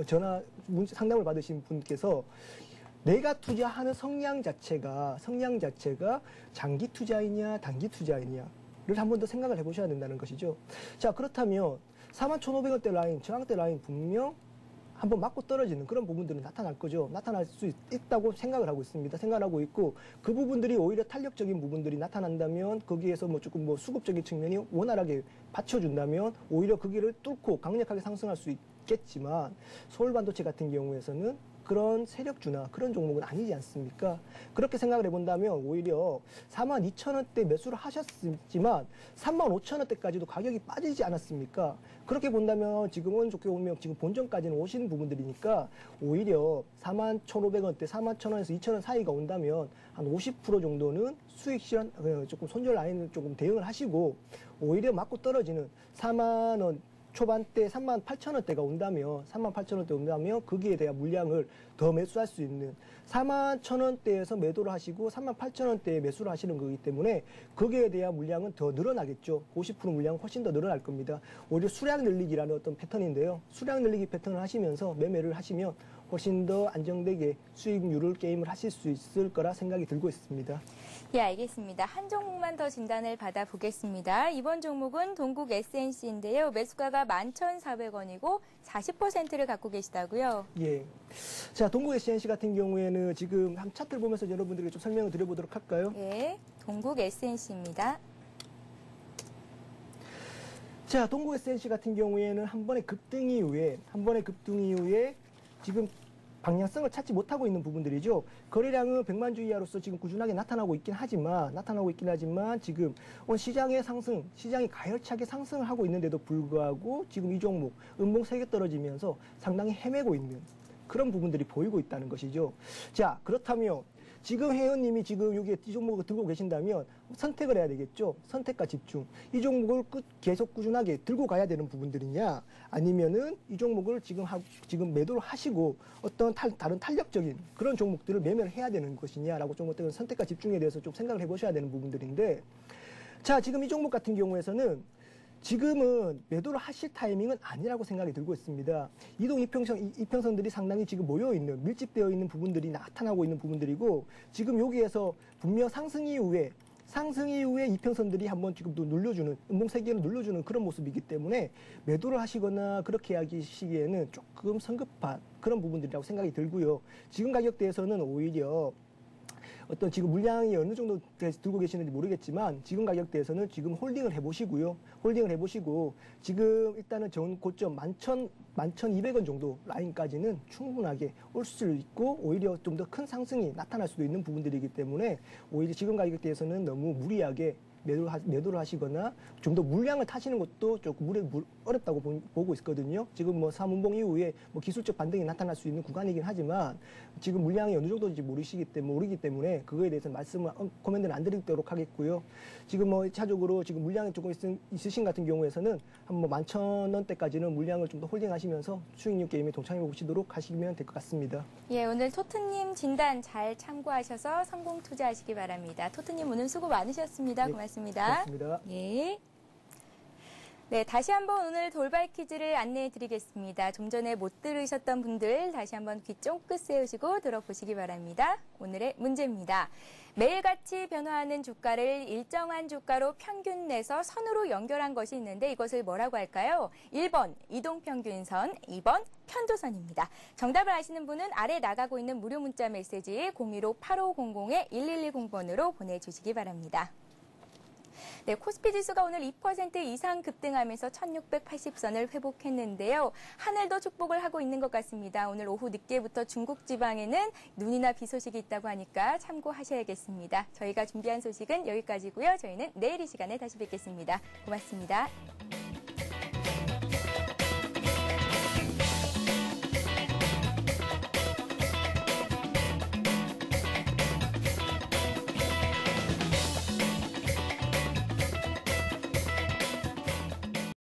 Speaker 2: 전화 상담을 받으신 분께서 내가 투자하는 성향 자체가 장기 투자이냐 단기 투자이냐 를 한 번 더 생각을 해보셔야 된다는 것이죠. 자, 그렇다면 41,500원대 라인, 저항대 라인 분명 한번 맞고 떨어지는 그런 부분들은 나타날 거죠. 나타날 수 있다고 생각을 하고 있습니다. 생각하고 있고 그 부분들이 오히려 탄력적인 부분들이 나타난다면 거기에서 조금 수급적인 측면이 원활하게 받쳐준다면 오히려 그 길을 뚫고 강력하게 상승할 수 있겠지만 서울반도체 같은 경우에서는 그런 세력주나 그런 종목은 아니지 않습니까? 그렇게 생각을 해본다면 오히려 42,000원대 매수를 하셨지만 35,000원대까지도 가격이 빠지지 않았습니까? 그렇게 본다면 지금은 좋게 보면 지금 본전까지는 오신 부분들이니까 오히려 41,500원대, 41,000원에서 2,000원 사이가 온다면 한 50% 정도는 수익 실현, 조금 손절 라인을 조금 대응을 하시고 오히려 맞고 떨어지는 4만원 초반대 38,000원대가 온다면 거기에 대한 물량을 더 매수할 수 있는 41,000원대에서 매도를 하시고 38,000원대에 매수를 하시는 거기 때문에 거기에 대한 물량은 더 늘어나겠죠. 50% 물량은 훨씬 더 늘어날 겁니다. 오히려 수량 늘리기라는 어떤 패턴인데요. 수량 늘리기 패턴을 하시면서 매매를 하시면 훨씬 더 안정되게 수익률을 게임을 하실 수 있을 거라 생각이 들고 있습니다.
Speaker 1: 예, 알겠습니다. 한 종목만 더 진단을 받아보겠습니다. 이번 종목은 동국 SNC인데요. 매수가가 11,400원이고 40%를 갖고 계시다고요?
Speaker 2: 예. 자, 동국 SNC 같은 경우에는 지금 한 차트를 보면서 여러분들에게 좀 설명을 드려보도록 할까요?
Speaker 1: 예, 동국 SNC입니다.
Speaker 2: 자, 동국 SNC 같은 경우에는 한 번의 급등 이후에 지금 방향성을 찾지 못하고 있는 부분들이죠. 거래량은 100만 주 이하로서 지금 꾸준하게 나타나고 있긴 하지만 지금 시장이 가열차게 상승을 하고 있는데도 불구하고 지금 이 종목 음봉 세게 떨어지면서 상당히 헤매고 있는 그런 부분들이 보이고 있다는 것이죠. 자, 그렇다면 지금 회원님이 지금 이 종목을 들고 계신다면 선택을 해야 되겠죠. 선택과 집중. 이 종목을 계속 꾸준하게 들고 가야 되는 부분들이냐, 아니면은 이 종목을 지금 매도를 하시고 어떤 다른 탄력적인 그런 종목들을 매매를 해야 되는 것이냐라고 좀 어떤 선택과 집중에 대해서 좀 생각을 해보셔야 되는 부분들인데, 자, 지금 이 종목 같은 경우에서는 지금은 매도를 하실 타이밍은 아니라고 생각이 들고 있습니다. 이동 이평선들이 상당히 지금 밀집되어 있는 부분들이 나타나고 있는 부분들이고, 지금 여기에서 분명 상승 이후에 상승 이후에 이평선들이 한번 지금도 눌러주는, 음봉 세 개를 눌러주는 그런 모습이기 때문에 매도를 하시거나 그렇게 하시기에는 조금 성급한 그런 부분들이라고 생각이 들고요. 지금 가격대에서는 오히려 어떤 지금 물량이 어느 정도 들고 계시는지 모르겠지만 지금 가격대에서는 지금 홀딩을 해보시고요. 홀딩을 해보시고 지금 일단은 전 고점 11,200원 정도 라인까지는 충분하게 올 수 있고 오히려 좀 더 큰 상승이 나타날 수도 있는 부분들이기 때문에 오히려 지금 가격대에서는 너무 무리하게 매도를 하시거나 좀 더 물량을 타시는 것도 조금 어렵다고 보고 있거든요. 지금 뭐 3운봉 이후에 뭐 기술적 반등이 나타날 수 있는 구간이긴 하지만 지금 물량이 어느 정도인지 모르기 때문에 그거에 대해서 말씀을 코멘트는 안 드리도록 하겠고요. 지금 뭐 1차적으로 지금 물량이 조금 있으신 같은 경우에서는 한 뭐 11,000원대까지는 물량을 좀 더 홀딩하시면서 수익률 게임에 동참해 보시도록 하시면 될 것 같습니다.
Speaker 1: 예, 오늘 토트님 진단 잘 참고하셔서 성공 투자하시기 바랍니다. 토트님 오늘 수고 많으셨습니다.
Speaker 2: 예,
Speaker 1: 고맙습니다.
Speaker 2: 고맙습니다.
Speaker 1: 예. 네, 다시 한번 오늘 돌발 퀴즈를 안내해 드리겠습니다. 좀 전에 못 들으셨던 분들 다시 한번 귀 쫑긋 세우시고 들어보시기 바랍니다. 오늘의 문제입니다. 매일같이 변화하는 주가를 일정한 주가로 평균 내서 선으로 연결한 것이 있는데 이것을 뭐라고 할까요? 1번 이동평균선, 2번 편도선입니다. 정답을 아시는 분은 아래 나가고 있는 무료 문자 메시지 015-8500-1110번으로 보내주시기 바랍니다. 네, 코스피 지수가 오늘 2% 이상 급등하면서 1680선을 회복했는데요. 하늘도 축복을 하고 있는 것 같습니다. 오늘 오후 늦게부터 중국 지방에는 눈이나 비 소식이 있다고 하니까 참고하셔야겠습니다. 저희가 준비한 소식은 여기까지고요. 저희는 내일 이 시간에 다시 뵙겠습니다. 고맙습니다.